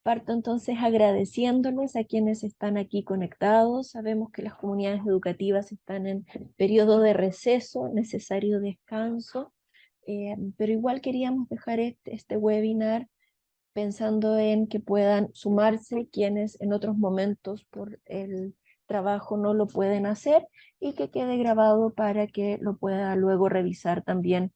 Parto entonces agradeciéndoles a quienes están aquí conectados. Sabemos que las comunidades educativas están en periodo de receso, necesario descanso, pero igual queríamos dejar este webinar pensando en que puedan sumarse quienes en otros momentos por el trabajo no lo pueden hacer y que quede grabado para que lo pueda luego revisar también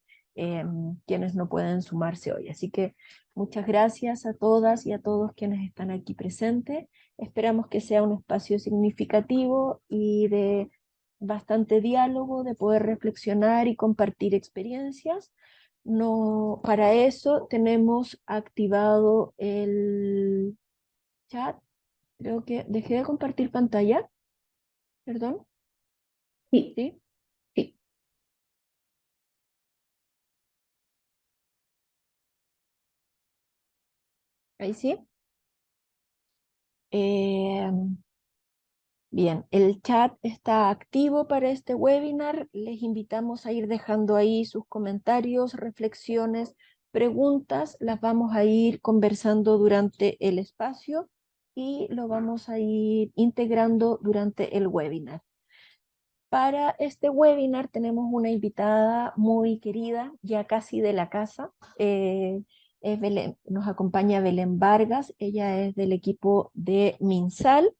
quienes no pueden sumarse hoy. Así que muchas gracias a todas y a todos quienes están aquí presentes. Esperamos que sea un espacio significativo y de bastante diálogo, de poder reflexionar y compartir experiencias. No, para eso tenemos activado el chat. Creo que dejé de compartir pantalla, perdón, Sí, ¿sí? sí. Ahí sí. Eh, Bien, el chat está activo para este webinar. Les invitamos a ir dejando ahí sus comentarios, reflexiones, preguntas. Las vamos a ir conversando durante el espacio y lo vamos a ir integrando durante el webinar. Para este webinar tenemos una invitada muy querida, ya casi de la casa. Nos acompaña Belén Vargas, ella es del equipo de MinSal.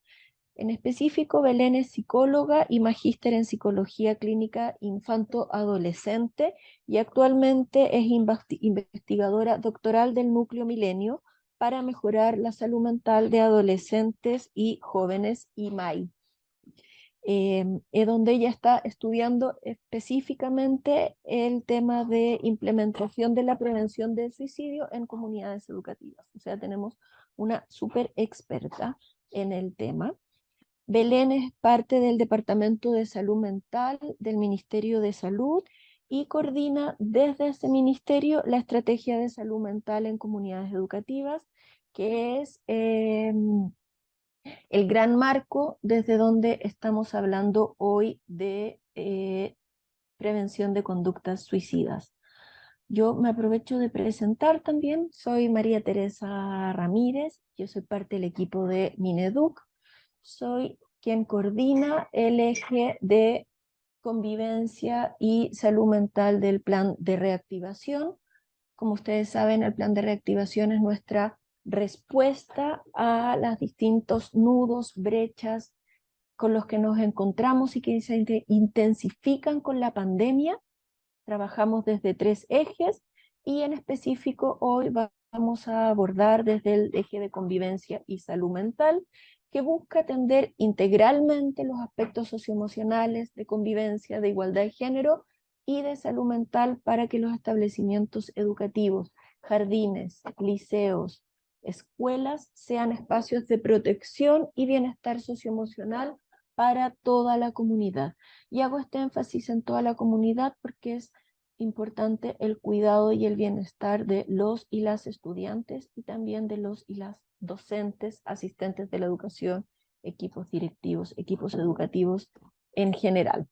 En específico, Belén es psicóloga y magíster en psicología clínica infanto-adolescente y actualmente es investigadora doctoral del Núcleo Milenio para mejorar la salud mental de adolescentes y jóvenes IMAI, donde ella está estudiando específicamente el tema de implementación de la prevención del suicidio en comunidades educativas. O sea, tenemos una súper experta en el tema. Belén es parte del Departamento de Salud Mental del Ministerio de Salud y coordina desde ese ministerio la estrategia de salud mental en comunidades educativas, que es el gran marco desde donde estamos hablando hoy de prevención de conductas suicidas. Yo me aprovecho de presentar también, soy María Teresa Ramírez, yo soy parte del equipo de Mineduc, soy quien coordina el eje de convivencia y salud mental del plan de reactivación. Como ustedes saben, el plan de reactivación es nuestra respuesta a los distintos nudos, brechas con los que nos encontramos y que se intensifican con la pandemia. Trabajamos desde 3 ejes y en específico hoy vamos a abordar desde el eje de convivencia y salud mental, que busca atender integralmente los aspectos socioemocionales de convivencia, de igualdad de género y de salud mental para que los establecimientos educativos, jardines, liceos, escuelas sean espacios de protección y bienestar socioemocional para toda la comunidad. Y hago este énfasis en toda la comunidad porque es importante el cuidado y el bienestar de los y las estudiantes y también de los y las docentes, asistentes de la educación, equipos directivos, equipos educativos en general.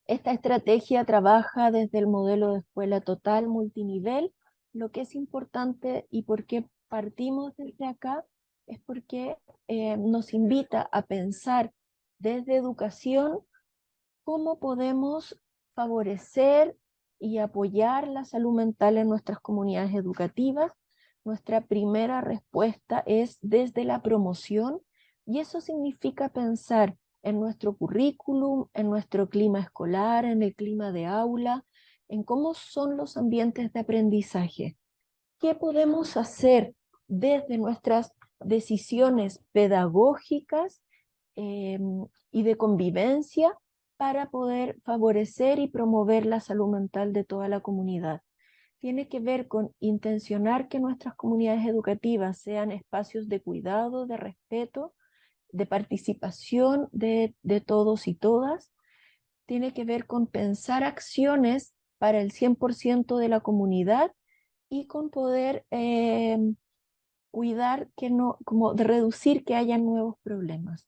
Esta estrategia trabaja desde el modelo de escuela total multinivel. Lo que es importante y por qué partimos desde acá es porque nos invita a pensar desde educación cómo podemos favorecer y apoyar la salud mental en nuestras comunidades educativas. Nuestra primera respuesta es desde la promoción y eso significa pensar en nuestro currículum, en nuestro clima escolar, en el clima de aula, en cómo son los ambientes de aprendizaje. ¿Qué podemos hacer desde nuestras decisiones pedagógicas y de convivencia para poder favorecer y promover la salud mental de toda la comunidad? Tiene que ver con intencionar que nuestras comunidades educativas sean espacios de cuidado, de respeto, de participación de todos y todas. Tiene que ver con pensar acciones para el 100% de la comunidad y con poder cuidar que no, como de reducir que haya nuevos problemas.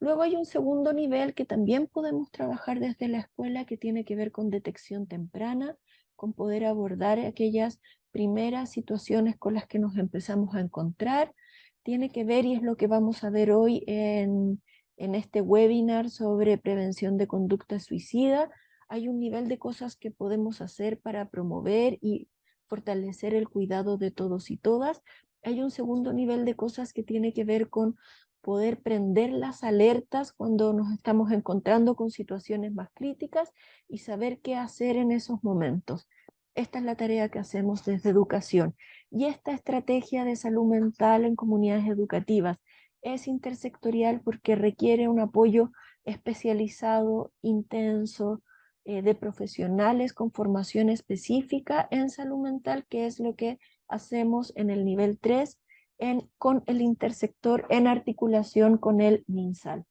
Luego hay un segundo nivel que también podemos trabajar desde la escuela que tiene que ver con detección temprana con poder abordar aquellas primeras situaciones con las que nos empezamos a encontrar. Tiene que ver, y es lo que vamos a ver hoy en este webinar sobre prevención de conducta suicida. Hay un nivel de cosas que podemos hacer para promover y fortalecer el cuidado de todos y todas. Hay un segundo nivel de cosas que tiene que ver con poder prender las alertas cuando nos estamos encontrando con situaciones más críticas y saber qué hacer en esos momentos. Esta es la tarea que hacemos desde educación. Y esta estrategia de salud mental en comunidades educativas es intersectorial porque requiere un apoyo especializado, intenso, de profesionales con formación específica en salud mental, que es lo que hacemos en el nivel 3 con el intersector en articulación con el MinSal.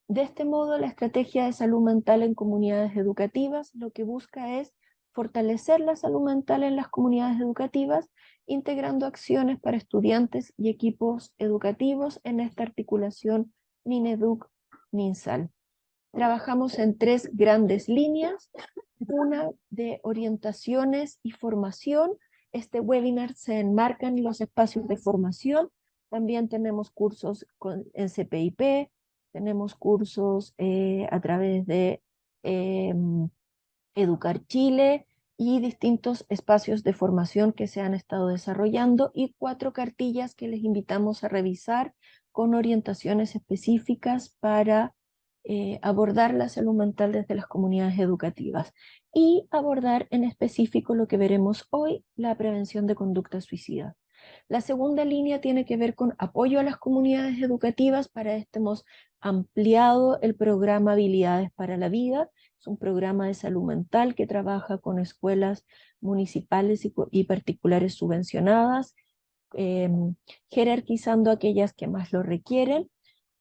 De este modo, la estrategia de salud mental en comunidades educativas lo que busca es fortalecer la salud mental en las comunidades educativas, integrando acciones para estudiantes y equipos educativos en esta articulación MINEDUC-MinSal. Trabajamos en 3 grandes líneas, una de orientaciones y formación. Este webinar se enmarca en los espacios de formación. También tenemos cursos en CPIP, tenemos cursos a través de Educar Chile y distintos espacios de formación que se han estado desarrollando y 4 cartillas que les invitamos a revisar con orientaciones específicas para abordar la salud mental desde las comunidades educativas y abordar en específico lo que veremos hoy, la prevención de conducta suicida. La segunda línea tiene que ver con apoyo a las comunidades educativas. Para esto hemos ampliado el programa Habilidades para la Vida. Es un programa de salud mental que trabaja con escuelas municipales y particulares subvencionadas, eh, jerarquizando aquellas que más lo requieren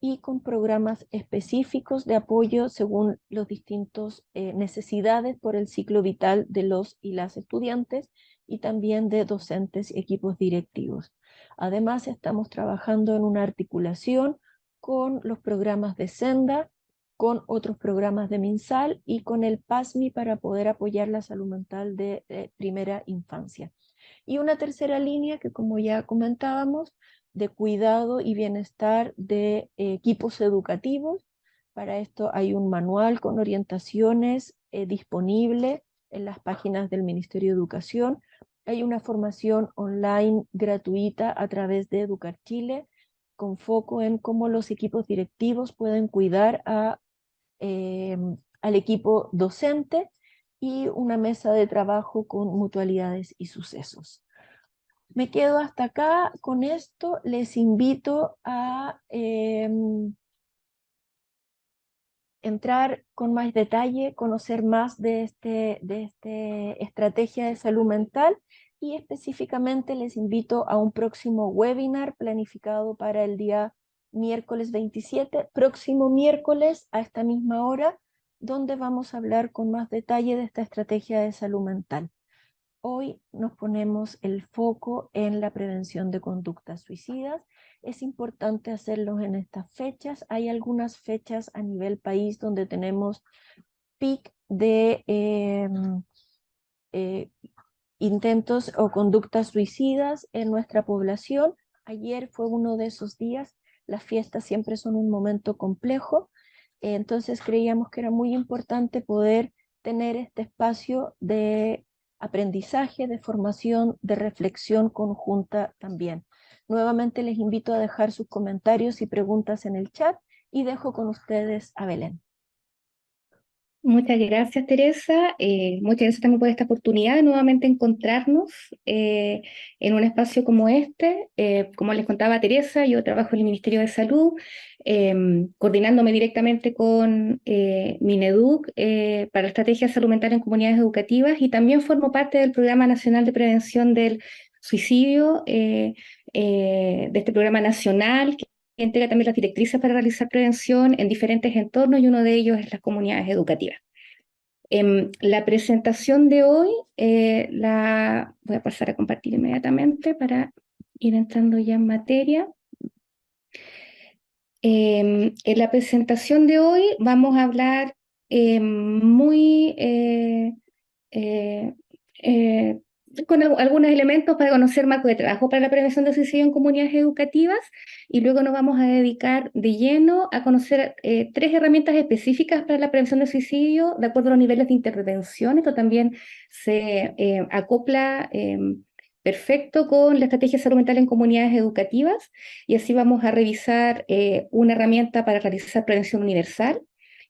y con programas específicos de apoyo según los distintos necesidades por el ciclo vital de los y las estudiantes y también de docentes y equipos directivos. Además, estamos trabajando en una articulación con los programas de Senda, con otros programas de MinSal y con el PASMI para poder apoyar la salud mental de primera infancia. Y una tercera línea que, como ya comentábamos, de cuidado y bienestar de equipos educativos. Para esto hay un manual con orientaciones disponible en las páginas del Ministerio de Educación. Hay una formación online gratuita a través de Educar Chile, con foco en cómo los equipos directivos pueden cuidar al equipo docente y una mesa de trabajo con mutualidades y sucesos. Me quedo hasta acá con esto. Les invito a entrar con más detalle, conocer más de esta estrategia de salud mental y específicamente les invito a un próximo webinar planificado para el día miércoles 27, próximo miércoles a esta misma hora, donde vamos a hablar con más detalle de esta estrategia de salud mental. Hoy nos ponemos el foco en la prevención de conductas suicidas. Es importante hacerlo en estas fechas. Hay algunas fechas a nivel país donde tenemos pic de intentos o conductas suicidas en nuestra población. Ayer fue uno de esos días. Las fiestas siempre son un momento complejo. Entonces creíamos que era muy importante poder tener este espacio de aprendizaje, de formación, de reflexión conjunta también. Nuevamente les invito a dejar sus comentarios y preguntas en el chat y dejo con ustedes a Belén. Muchas gracias, Teresa. Muchas gracias también por esta oportunidad de nuevamente encontrarnos en un espacio como este. Como les contaba Teresa, yo trabajo en el Ministerio de Salud, coordinándome directamente con Mineduc para la Estrategia de Salud Mental en Comunidades Educativas y también formo parte del Programa Nacional de Prevención del Suicidio, de este programa nacional que entrega también las directrices para realizar prevención en diferentes entornos y uno de ellos es las comunidades educativas. La presentación de hoy la voy a pasar a compartir inmediatamente para ir entrando ya en materia. En la presentación de hoy vamos a hablar muy eh, con algunos elementos para conocer marco de trabajo para la prevención de suicidio en comunidades educativas y luego nos vamos a dedicar de lleno a conocer tres herramientas específicas para la prevención de suicidio de acuerdo a los niveles de intervención. Esto también se acopla perfecto con la estrategia de salud mental en comunidades educativas y así vamos a revisar una herramienta para realizar prevención universal,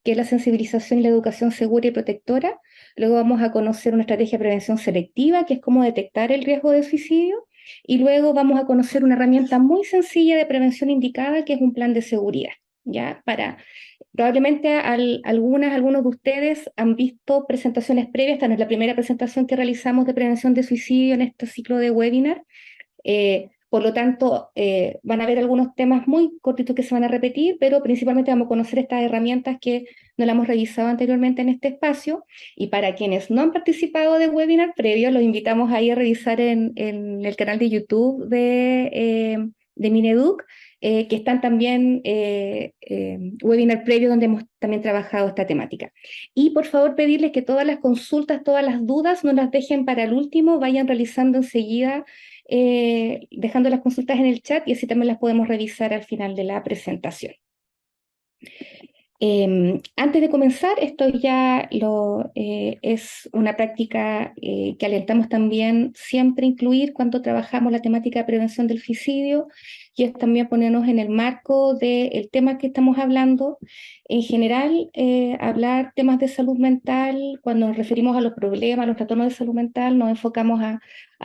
que es la sensibilización y la educación segura y protectora. Luego vamos a conocer una estrategia de prevención selectiva, que es cómo detectar el riesgo de suicidio. Y luego vamos a conocer una herramienta muy sencilla de prevención indicada, que es un plan de seguridad. ¿Ya? Probablemente algunos de ustedes han visto presentaciones previas. Esta no es la primera presentación que realizamos de prevención de suicidio en este ciclo de webinar. Por lo tanto, van a haber algunos temas muy cortitos que se van a repetir, pero principalmente vamos a conocer estas herramientas que no las hemos revisado anteriormente en este espacio. Y para quienes no han participado de webinar previo, los invitamos ahí a revisar en el canal de YouTube de Mineduc, que están también webinar previos donde hemos también trabajado esta temática. Y por favor pedirles que todas las consultas, todas las dudas no las dejen para el último, vayan realizando enseguida dejando las consultas en el chat y así también las podemos revisar al final de la presentación. Antes de comenzar, esto ya es una práctica que alentamos también siempre incluir cuando trabajamos la temática de prevención del suicidio, y es también ponernos en el marco del tema que estamos hablando. En general, hablar temas de salud mental, cuando nos referimos a los problemas, a los trastornos de salud mental, nos enfocamos a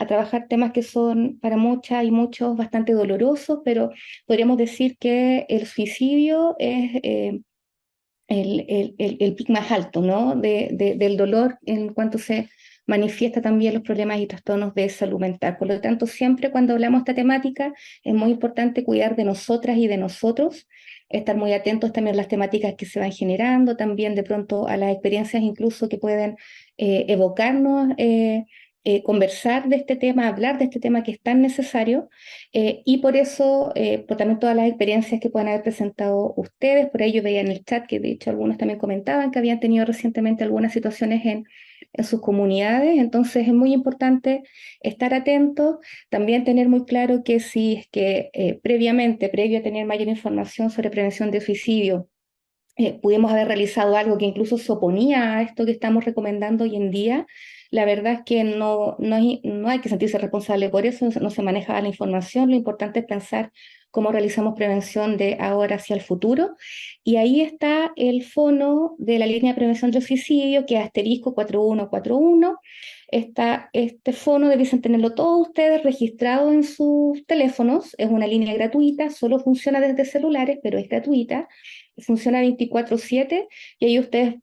trabajar temas que son para muchas y muchos bastante dolorosos, pero podríamos decir que el suicidio es el pic más alto, ¿no? Del dolor en cuanto se manifiesta también los problemas y trastornos de salud mental. Por lo tanto, siempre cuando hablamos de esta temática es muy importante cuidar de nosotras y de nosotros, estar muy atentos también a las temáticas que se van generando, también de pronto a las experiencias incluso que pueden evocarnos. Conversar de este tema, hablar de este tema que es tan necesario, y por eso, por también todas las experiencias que pueden haber presentado ustedes. Por ahí yo veía en el chat que de hecho algunos también comentaban que habían tenido recientemente algunas situaciones en sus comunidades. Entonces es muy importante estar atentos, también tener muy claro que si es que previo a tener mayor información sobre prevención de suicidio, pudimos haber realizado algo que incluso se oponía a esto que estamos recomendando hoy en día, la verdad es que no hay que sentirse responsable por eso, no se maneja la información, lo importante es pensar cómo realizamos prevención de ahora hacia el futuro. Y ahí está el fono de la línea de prevención del suicidio, que es asterisco 4141. Este fono debiesen tenerlo todos ustedes registrado en sus teléfonos, es una línea gratuita, solo funciona desde celulares, pero es gratuita. Funciona 24/7 y ahí ustedes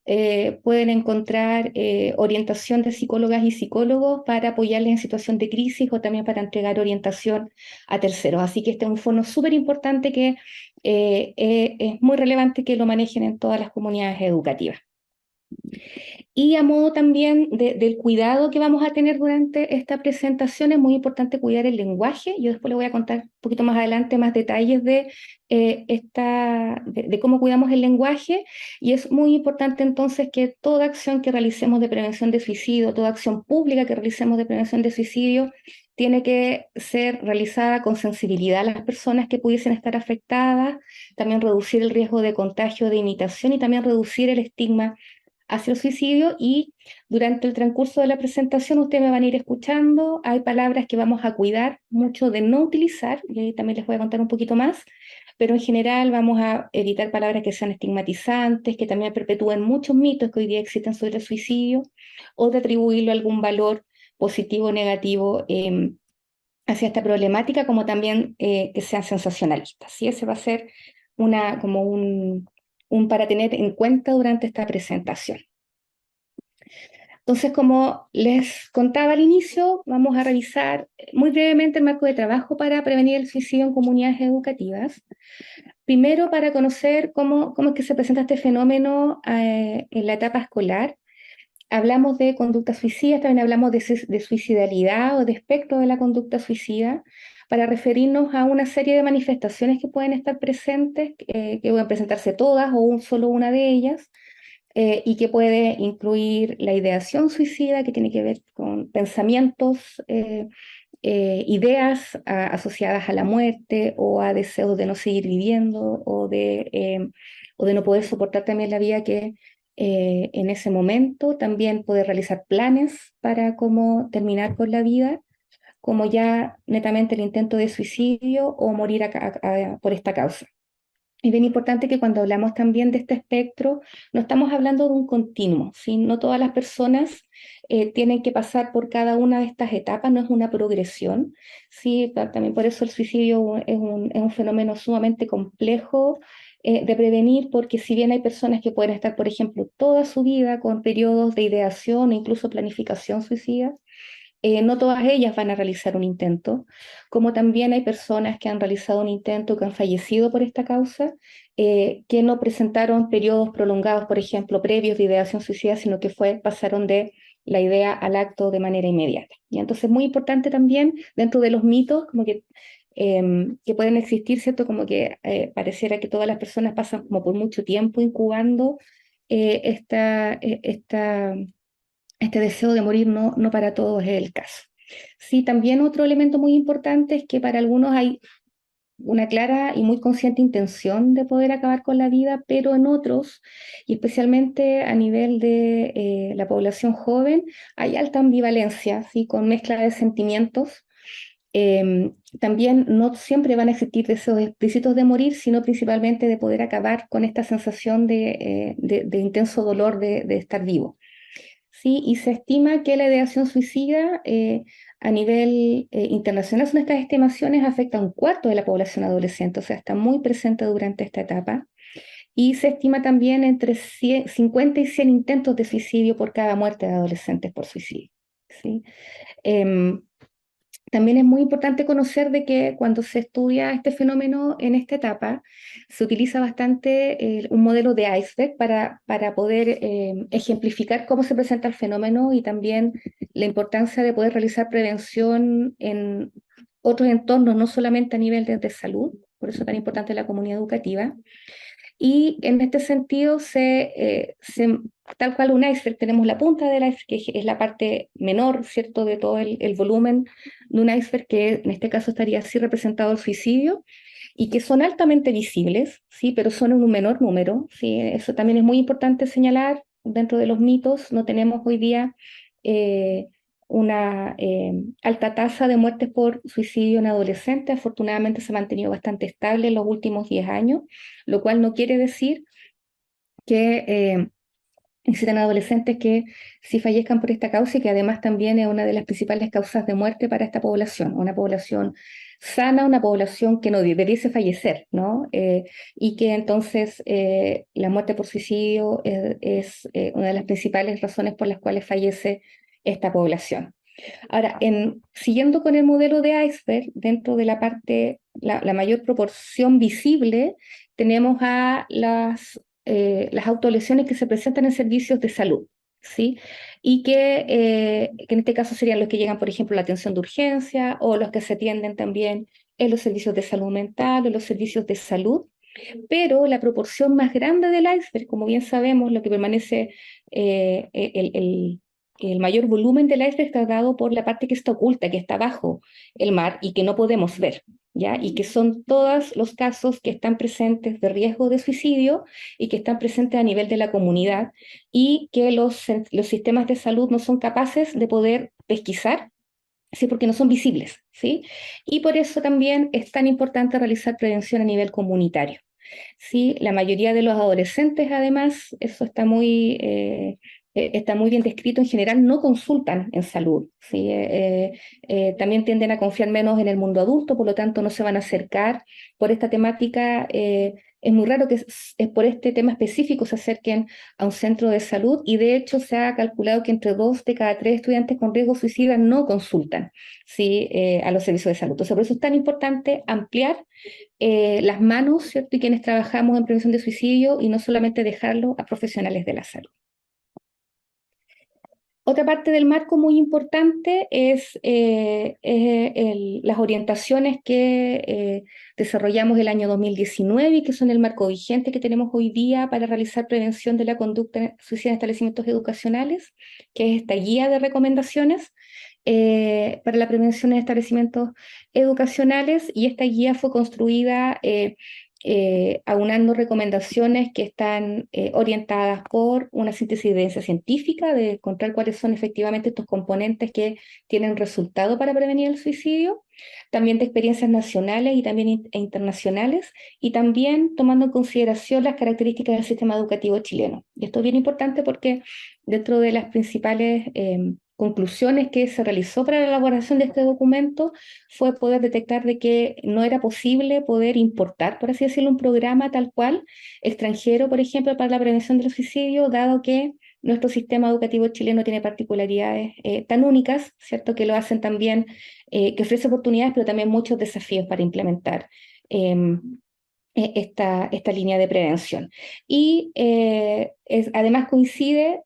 pueden encontrar orientación de psicólogas y psicólogos para apoyarles en situación de crisis o también para entregar orientación a terceros. Así que este es un fondo súper importante que es muy relevante que lo manejen en todas las comunidades educativas. Y a modo también del cuidado que vamos a tener durante esta presentación, es muy importante cuidar el lenguaje. Yo después le voy a contar un poquito más adelante más detalles de cómo cuidamos el lenguaje. Y es muy importante entonces que toda acción que realicemos de prevención de suicidio, toda acción pública que realicemos de prevención de suicidio, tiene que ser realizada con sensibilidad a las personas que pudiesen estar afectadas, también reducir el riesgo de contagio, de imitación y también reducir el estigma hacia el suicidio. Y durante el transcurso de la presentación ustedes me van a ir escuchando, hay palabras que vamos a cuidar mucho de no utilizar, y ahí también les voy a contar un poquito más, pero en general vamos a evitar palabras que sean estigmatizantes, que también perpetúen muchos mitos que hoy día existen sobre el suicidio, o de atribuirle algún valor positivo o negativo hacia esta problemática, como también que sean sensacionalistas. ¿Sí? Ese va a ser como un para tener en cuenta durante esta presentación. Entonces, como les contaba al inicio, vamos a revisar muy brevemente el marco de trabajo para prevenir el suicidio en comunidades educativas. Primero, para conocer cómo es que se presenta este fenómeno en la etapa escolar. Hablamos de conductas suicidas, también hablamos de suicidalidad o de espectro de la conducta suicida, para referirnos a una serie de manifestaciones que pueden estar presentes, que pueden presentarse todas o solo una de ellas. y que puede incluir la ideación suicida, que tiene que ver con pensamientos, ideas asociadas a la muerte o a deseos de no seguir viviendo o de no poder soportar también la vida que en ese momento, también poder realizar planes para cómo terminar con la vida, como ya netamente el intento de suicidio o morir por esta causa. Es bien importante que cuando hablamos también de este espectro, no estamos hablando de un continuo, ¿sí? No todas las personas tienen que pasar por cada una de estas etapas, no es una progresión, ¿sí? También por eso el suicidio es un fenómeno sumamente complejo de prevenir, porque si bien hay personas que pueden estar, por ejemplo, toda su vida con periodos de ideación e incluso planificación suicida, no todas ellas van a realizar un intento, como también hay personas que han realizado un intento, que han fallecido por esta causa, que no presentaron periodos prolongados, por ejemplo, previos de ideación suicida, sino que pasaron de la idea al acto de manera inmediata. Y entonces es muy importante también, dentro de los mitos, como que pueden existir, ¿cierto? Como que pareciera que todas las personas pasan como por mucho tiempo incubando eh, esta, eh, esta este deseo de morir. No, no para todos es el caso. Sí, también otro elemento muy importante es que para algunos hay una clara y muy consciente intención de poder acabar con la vida, pero en otros, y especialmente a nivel de la población joven, hay alta ambivalencia, ¿sí? Con mezcla de sentimientos. También no siempre van a existir deseos explícitos de morir, sino principalmente de poder acabar con esta sensación de intenso dolor de estar vivo. Sí, y se estima que la ideación suicida a nivel internacional, son estas estimaciones, afecta a un cuarto de la población adolescente, o sea, está muy presente durante esta etapa. Y se estima también entre 50 y 100 intentos de suicidio por cada muerte de adolescentes por suicidio. ¿Sí? Em, También es muy importante conocer de que cuando se estudia este fenómeno en esta etapa, se utiliza bastante un modelo de iceberg para poder ejemplificar cómo se presenta el fenómeno y también la importancia de poder realizar prevención en otros entornos, no solamente a nivel de salud, por eso es tan importante la comunidad educativa. Y en este sentido, tal cual un iceberg, tenemos la punta del iceberg, que es la parte menor, ¿cierto?, de todo el volumen de un iceberg, que en este caso estaría así representado el suicidio, y que son altamente visibles, ¿sí?, pero son en un menor número, ¿sí? Eso también es muy importante señalar dentro de los mitos. No tenemos hoy día eh, una alta tasa de muertes por suicidio en adolescentes. Afortunadamente se ha mantenido bastante estable en los últimos 10 años, lo cual no quiere decir que existen adolescentes que sí fallezcan por esta causa, y que además también es una de las principales causas de muerte para esta población, una población sana, una población que no debiese fallecer, ¿no? Y que entonces la muerte por suicidio es una de las principales razones por las cuales fallece esta población. Ahora, siguiendo con el modelo de iceberg, dentro de la parte, la mayor proporción visible, tenemos a las autolesiones que se presentan en servicios de salud, ¿sí? Y que en este caso serían los que llegan, por ejemplo, a la atención de urgencia, o los que se atienden también en los servicios de salud mental o los servicios de salud. Pero la proporción más grande del iceberg, como bien sabemos, lo que permanece, el mayor volumen del iceberg está dado por la parte que está oculta, que está bajo el mar y que no podemos ver, ¿ya? Y que son todos los casos que están presentes de riesgo de suicidio y que están presentes a nivel de la comunidad, y que los sistemas de salud no son capaces de poder pesquisar, ¿sí? Porque no son visibles, ¿sí? Y por eso también es tan importante realizar prevención a nivel comunitario. Sí, la mayoría de los adolescentes, además, eso está muy bien descrito, en general no consultan en salud, ¿sí? También tienden a confiar menos en el mundo adulto, por lo tanto no se van a acercar por esta temática. Es muy raro que por este tema específico se acerquen a un centro de salud, y de hecho se ha calculado que entre 2 de cada 3 estudiantes con riesgo suicida no consultan, ¿sí? A los servicios de salud. Entonces, por eso es tan importante ampliar las manos, ¿cierto? Y quienes trabajamos en prevención de suicidio, y no solamente dejarlo a profesionales de la salud. Otra parte del marco muy importante es las orientaciones que desarrollamos el año 2019 y que son el marco vigente que tenemos hoy día para realizar prevención de la conducta suicida en establecimientos educacionales, que es esta guía de recomendaciones para la prevención en establecimientos educacionales, y esta guía fue construida aunando recomendaciones que están orientadas por una síntesis de evidencia científica, de encontrar cuáles son efectivamente estos componentes que tienen resultado para prevenir el suicidio, también de experiencias nacionales y también internacionales, y también tomando en consideración las características del sistema educativo chileno. Y esto es bien importante porque dentro de las principales conclusiones que se realizó para la elaboración de este documento fue poder detectar de que no era posible poder importar, por así decirlo, un programa tal cual extranjero, por ejemplo, para la prevención del suicidio, dado que nuestro sistema educativo chileno tiene particularidades tan únicas, ¿cierto? Que lo hacen también, que ofrece oportunidades, pero también muchos desafíos para implementar esta línea de prevención. Y además coincide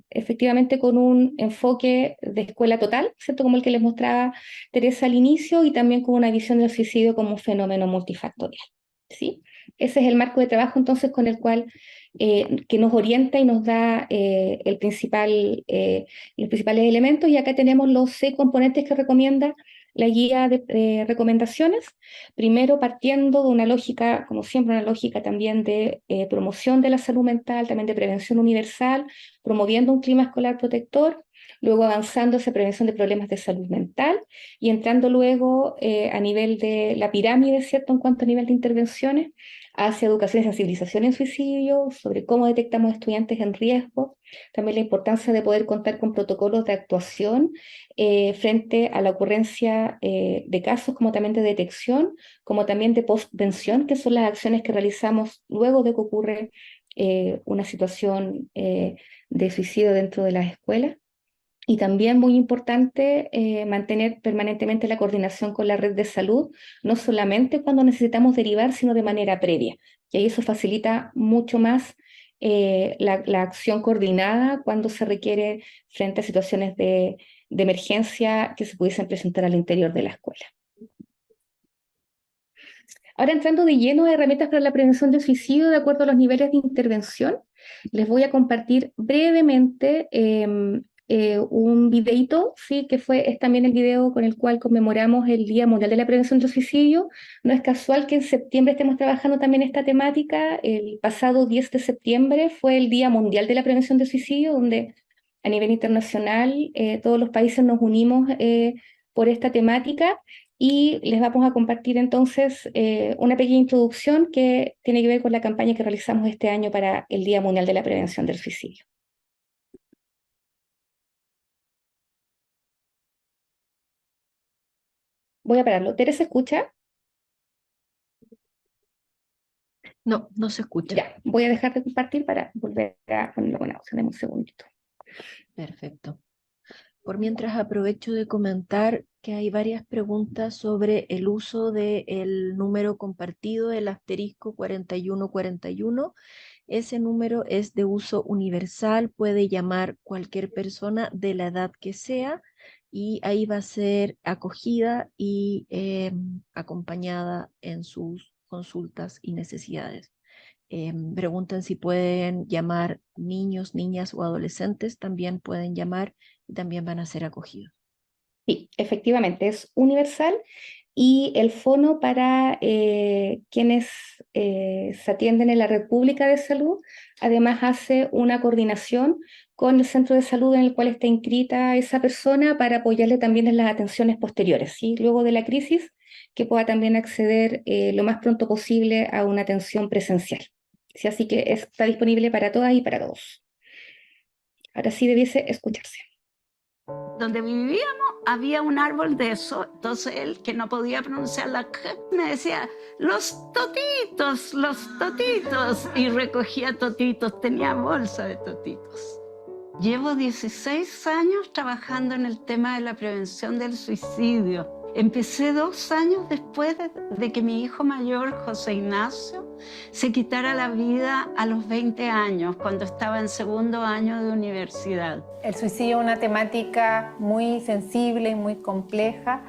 efectivamente con un enfoque de escuela total, ¿cierto? Como el que les mostraba Teresa al inicio, y también con una visión del suicidio como un fenómeno multifactorial, ¿sí? Ese es el marco de trabajo entonces con el cual que nos orienta y nos da los principales elementos, y acá tenemos los 6 componentes que recomienda la guía de recomendaciones. Primero, partiendo de una lógica, como siempre, una lógica también de promoción de la salud mental, también de prevención universal, promoviendo un clima escolar protector, luego avanzando hacia prevención de problemas de salud mental y entrando luego a nivel de la pirámide, ¿cierto?, en cuanto a nivel de intervenciones, hacia educación y sensibilización en suicidio, sobre cómo detectamos estudiantes en riesgo, también la importancia de poder contar con protocolos de actuación frente a la ocurrencia de casos, como también de detección, como también de postvención, que son las acciones que realizamos luego de que ocurre una situación de suicidio dentro de las escuelas. Y también muy importante mantener permanentemente la coordinación con la red de salud, no solamente cuando necesitamos derivar, sino de manera previa. Y ahí eso facilita mucho más la acción coordinada cuando se requiere frente a situaciones de emergencia que se pudiesen presentar al interior de la escuela. Ahora, entrando de lleno a herramientas para la prevención del suicidio de acuerdo a los niveles de intervención, les voy a compartir brevemente un videito, ¿sí? Que es también el video con el cual conmemoramos el Día Mundial de la Prevención del Suicidio. No es casual que en septiembre estemos trabajando también esta temática. El pasado 10 de septiembre fue el Día Mundial de la Prevención del Suicidio, donde a nivel internacional todos los países nos unimos por esta temática. Y les vamos a compartir entonces una pequeña introducción que tiene que ver con la campaña que realizamos este año para el Día Mundial de la Prevención del Suicidio. Voy a pararlo. ¿Teresa escucha? No, no se escucha. Ya, voy a dejar de compartir para volver a ponerlo con audio. Dame un segundito. Perfecto. Por mientras aprovecho de comentar que hay varias preguntas sobre el uso del número compartido, el asterisco 4141. Ese número es de uso universal, puede llamar cualquier persona de la edad que sea y ahí va a ser acogida y acompañada en sus consultas y necesidades. Preguntan si pueden llamar niños, niñas o adolescentes, también pueden llamar y también van a ser acogidos. Sí, efectivamente, es universal, y el fono para quienes se atienden en la red pública de salud, además hace una coordinación con el centro de salud en el cual está inscrita esa persona para apoyarle también en las atenciones posteriores, ¿sí? Luego de la crisis, que pueda también acceder lo más pronto posible a una atención presencial. ¿Sí? Así que está disponible para todas y para todos. Ahora sí debiese escucharse. Donde vivíamos había un árbol de eso, entonces él, que no podía pronunciar la K, me decía, los totitos, y recogía totitos, tenía bolsa de totitos. Llevo 16 años trabajando en el tema de la prevención del suicidio. Empecé 2 años después de que mi hijo mayor, José Ignacio, se quitara la vida a los 20 años, cuando estaba en 2º año de universidad. El suicidio es una temática muy sensible y muy compleja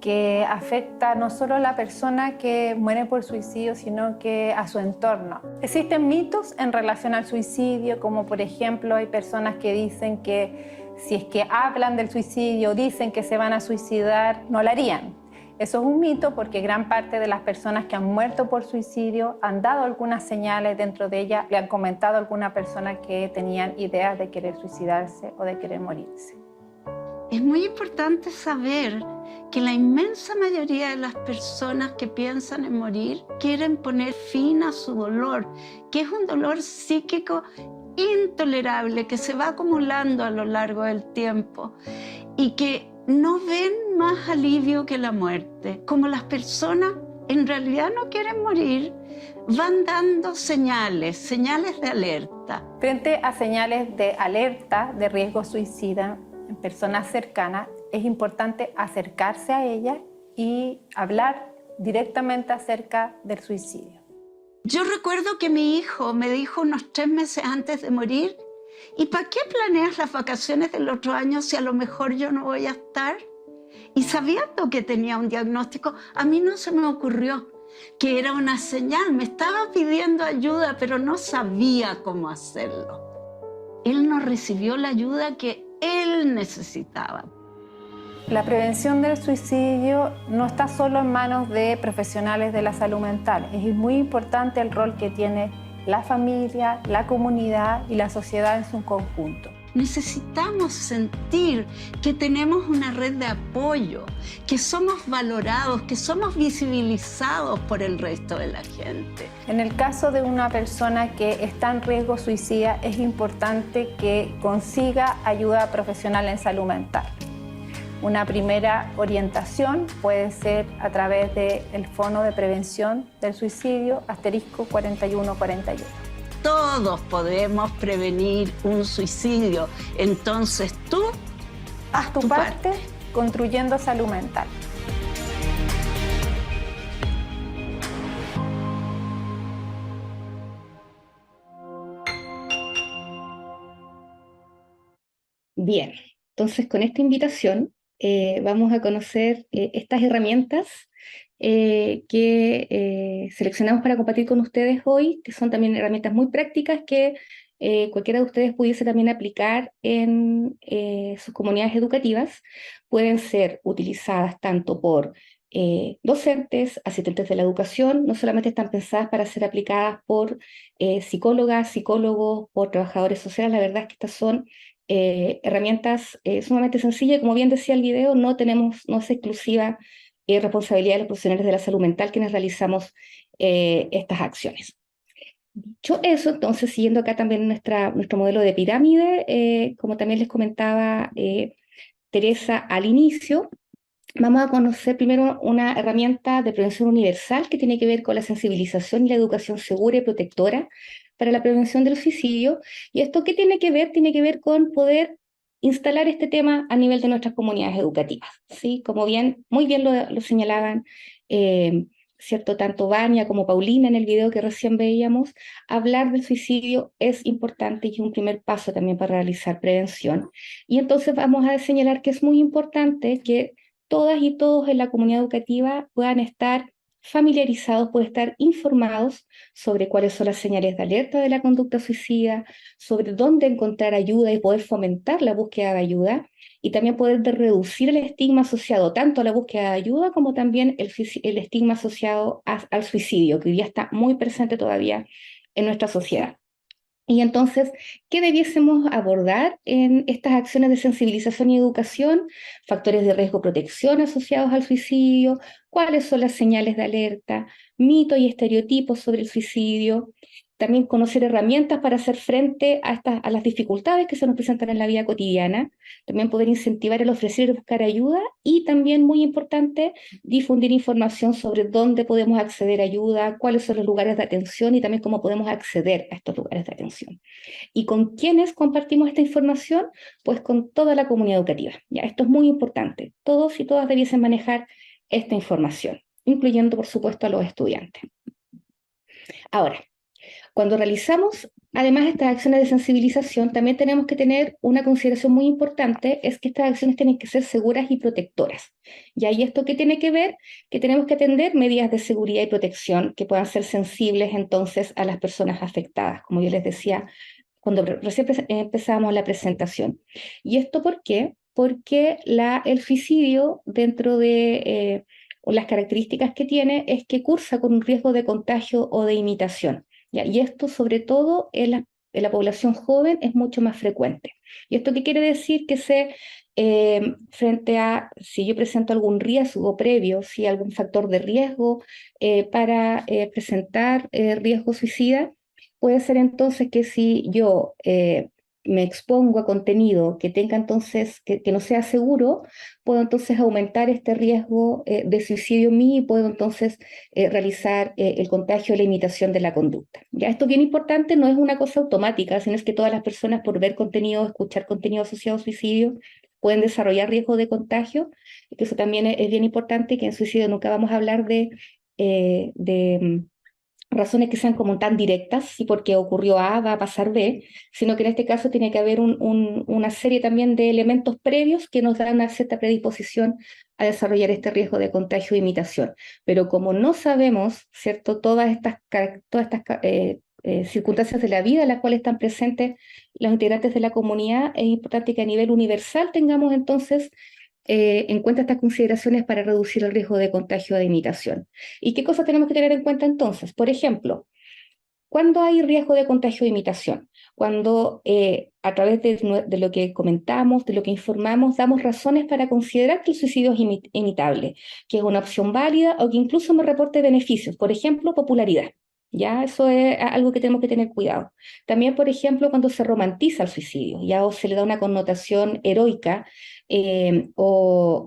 que afecta no solo a la persona que muere por suicidio, sino que a su entorno. Existen mitos en relación al suicidio, como por ejemplo hay personas que dicen que si es que hablan del suicidio, dicen que se van a suicidar, no lo harían. Eso es un mito porque gran parte de las personas que han muerto por suicidio han dado algunas señales, dentro de ellas le han comentado a alguna persona que tenían ideas de querer suicidarse o de querer morirse. Es muy importante saber que la inmensa mayoría de las personas que piensan en morir quieren poner fin a su dolor, que es un dolor psíquico intolerable que se va acumulando a lo largo del tiempo y que no ven más alivio que la muerte. Como las personas en realidad no quieren morir, van dando señales de alerta. Frente a señales de alerta de riesgo suicida en personas cercanas, es importante acercarse a ellas y hablar directamente acerca del suicidio. Yo recuerdo que mi hijo me dijo unos 3 meses antes de morir, ¿y para qué planeas las vacaciones del otro año si a lo mejor yo no voy a estar? Y sabiendo que tenía un diagnóstico, a mí no se me ocurrió que era una señal. Me estaba pidiendo ayuda, pero no sabía cómo hacerlo. Él no recibió la ayuda que él necesitaba. La prevención del suicidio no está solo en manos de profesionales de la salud mental. Es muy importante el rol que tiene la familia, la comunidad y la sociedad en su conjunto. Necesitamos sentir que tenemos una red de apoyo, que somos valorados, que somos visibilizados por el resto de la gente. En el caso de una persona que está en riesgo suicida, es importante que consiga ayuda profesional en salud mental. Una primera orientación puede ser a través del Fondo de Prevención del Suicidio, *4141. Todos podemos prevenir un suicidio, entonces tú haz tu parte construyendo salud mental. Bien, entonces con esta invitación vamos a conocer estas herramientas que seleccionamos para compartir con ustedes hoy, que son también herramientas muy prácticas que cualquiera de ustedes pudiese también aplicar en sus comunidades educativas. Pueden ser utilizadas tanto por docentes, asistentes de la educación, no solamente están pensadas para ser aplicadas por psicólogas, psicólogos, por trabajadores sociales. La verdad es que estas son herramientas sumamente sencillas, y como bien decía el video, no es exclusiva responsabilidad de los profesionales de la salud mental quienes realizamos estas acciones. Dicho eso, entonces, siguiendo acá también nuestro modelo de pirámide, como también les comentaba Teresa al inicio, vamos a conocer primero una herramienta de prevención universal que tiene que ver con la sensibilización y la educación segura y protectora para la prevención del suicidio. ¿Y esto qué tiene que ver? Tiene que ver con poder instalar este tema a nivel de nuestras comunidades educativas, ¿sí? Como muy bien lo señalaban, ¿cierto? Tanto Vania como Paulina en el video que recién veíamos, hablar del suicidio es importante y es un primer paso también para realizar prevención. Y entonces vamos a señalar que es muy importante que todas y todos en la comunidad educativa puedan estar familiarizados, pueden estar informados sobre cuáles son las señales de alerta de la conducta suicida, sobre dónde encontrar ayuda y poder fomentar la búsqueda de ayuda, y también poder reducir el estigma asociado tanto a la búsqueda de ayuda como también el estigma asociado al suicidio, que hoy día está muy presente todavía en nuestra sociedad. Y entonces, ¿qué debiésemos abordar en estas acciones de sensibilización y educación? Factores de riesgo, protección asociados al suicidio, cuáles son las señales de alerta, mitos y estereotipos sobre el suicidio, también conocer herramientas para hacer frente a las dificultades que se nos presentan en la vida cotidiana, también poder incentivar el ofrecer y buscar ayuda, y también, muy importante, difundir información sobre dónde podemos acceder a ayuda, cuáles son los lugares de atención y también cómo podemos acceder a estos lugares de atención. ¿Y con quiénes compartimos esta información? Pues con toda la comunidad educativa. ¿Ya? Esto es muy importante. Todos y todas debiesen manejar esta información, incluyendo, por supuesto, a los estudiantes. Ahora, cuando realizamos además estas acciones de sensibilización, también tenemos que tener una consideración muy importante, es que estas acciones tienen que ser seguras y protectoras. ¿Y ahí esto qué tiene que ver? Que tenemos que atender medidas de seguridad y protección que puedan ser sensibles entonces a las personas afectadas, como yo les decía cuando recién empezábamos la presentación. ¿Y esto por qué? Porque el suicidio, dentro de las características que tiene, es que cursa con un riesgo de contagio o de imitación. ¿Ya? Y esto, sobre todo en la población joven, es mucho más frecuente. ¿Y esto qué quiere decir? Que frente a si yo presento algún riesgo previo, si hay algún factor de riesgo para presentar riesgo suicida, puede ser entonces que si yo me expongo a contenido que tenga entonces, que no sea seguro, puedo entonces aumentar este riesgo de suicidio en mí y puedo entonces realizar el contagio o la imitación de la conducta. Ya, esto es bien importante, no es una cosa automática, sino es que todas las personas, por ver contenido, escuchar contenido asociado a suicidio, pueden desarrollar riesgo de contagio, y que eso también es bien importante, que en suicidio nunca vamos a hablar de razones que sean como tan directas, y porque ocurrió A va a pasar B, sino que en este caso tiene que haber una serie también de elementos previos que nos dan una cierta predisposición a desarrollar este riesgo de contagio e imitación. Pero como no sabemos, ¿cierto?, todas estas circunstancias de la vida en las cuales están presentes los integrantes de la comunidad, es importante que a nivel universal tengamos entonces en cuenta estas consideraciones para reducir el riesgo de contagio o de imitación. ¿Y qué cosas tenemos que tener en cuenta entonces? Por ejemplo, ¿cuándo hay riesgo de contagio o de imitación? Cuando a través de lo que comentamos, de lo que informamos, damos razones para considerar que el suicidio es imitable, que es una opción válida o que incluso me reporte beneficios, por ejemplo, popularidad. Ya, eso es algo que tenemos que tener cuidado. También, por ejemplo, cuando se romantiza el suicidio, ya, o se le da una connotación heroica o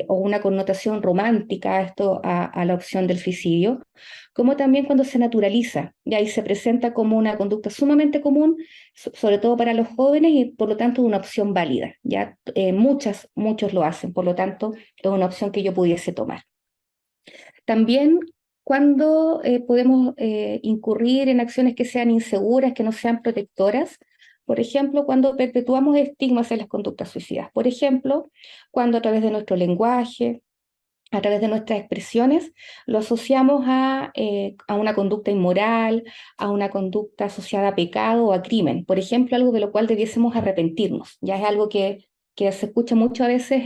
una connotación romántica a la opción del suicidio, como también cuando se naturaliza, ya, y se presenta como una conducta sumamente común, sobre todo para los jóvenes, y por lo tanto una opción válida. Ya, muchos lo hacen, por lo tanto es una opción que yo pudiese tomar. También cuando podemos incurrir en acciones que sean inseguras, que no sean protectoras. Por ejemplo, cuando perpetuamos estigmas en las conductas suicidas. Por ejemplo, cuando a través de nuestro lenguaje, a través de nuestras expresiones, lo asociamos a una conducta inmoral, a una conducta asociada a pecado o a crimen. Por ejemplo, algo de lo cual debiésemos arrepentirnos. Ya es algo que se escucha mucho a veces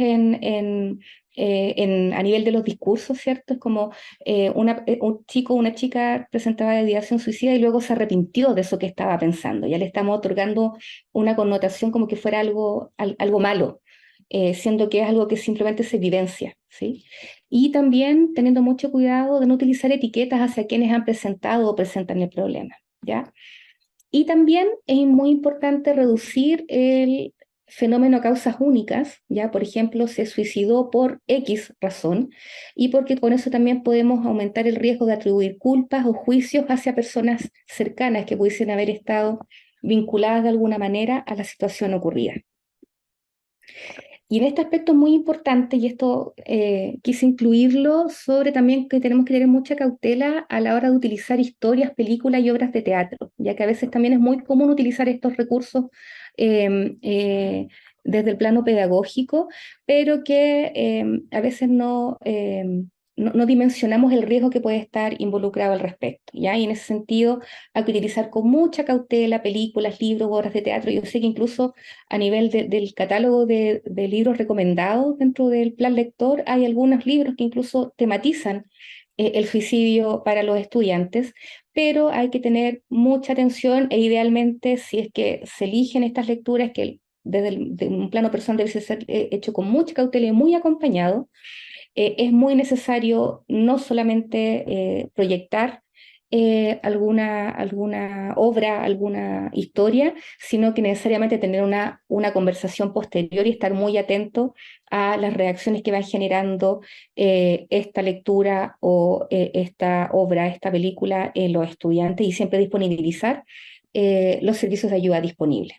a nivel de los discursos, ¿cierto? Es como un chico o una chica presentaba ideación suicida y luego se arrepintió de eso que estaba pensando. Ya le estamos otorgando una connotación como que fuera algo malo, siendo que es algo que simplemente se vivencia, ¿sí? Y también teniendo mucho cuidado de no utilizar etiquetas hacia quienes han presentado o presentan el problema, ¿ya? Y también es muy importante reducir el fenómeno a causas únicas, ¿ya? Por ejemplo, se suicidó por X razón, y porque con eso también podemos aumentar el riesgo de atribuir culpas o juicios hacia personas cercanas que pudiesen haber estado vinculadas de alguna manera a la situación ocurrida. Y en este aspecto es muy importante, y esto quise incluirlo, sobre también que tenemos que tener mucha cautela a la hora de utilizar historias, películas y obras de teatro, ya que a veces también es muy común utilizar estos recursos desde el plano pedagógico, pero que a veces no dimensionamos el riesgo que puede estar involucrado al respecto, ¿ya? Y en ese sentido hay que utilizar con mucha cautela películas, libros, obras de teatro. Yo sé que incluso a nivel del catálogo de libros recomendados dentro del plan lector hay algunos libros que incluso tematizan el suicidio para los estudiantes, pero hay que tener mucha atención e idealmente, si es que se eligen estas lecturas, que de un plano personal debe ser hecho con mucha cautela y muy acompañado. Es muy necesario no solamente proyectar alguna obra, alguna historia, sino que necesariamente tener una conversación posterior y estar muy atento a las reacciones que van generando esta lectura o esta obra, esta película en los estudiantes, y siempre disponibilizar los servicios de ayuda disponibles.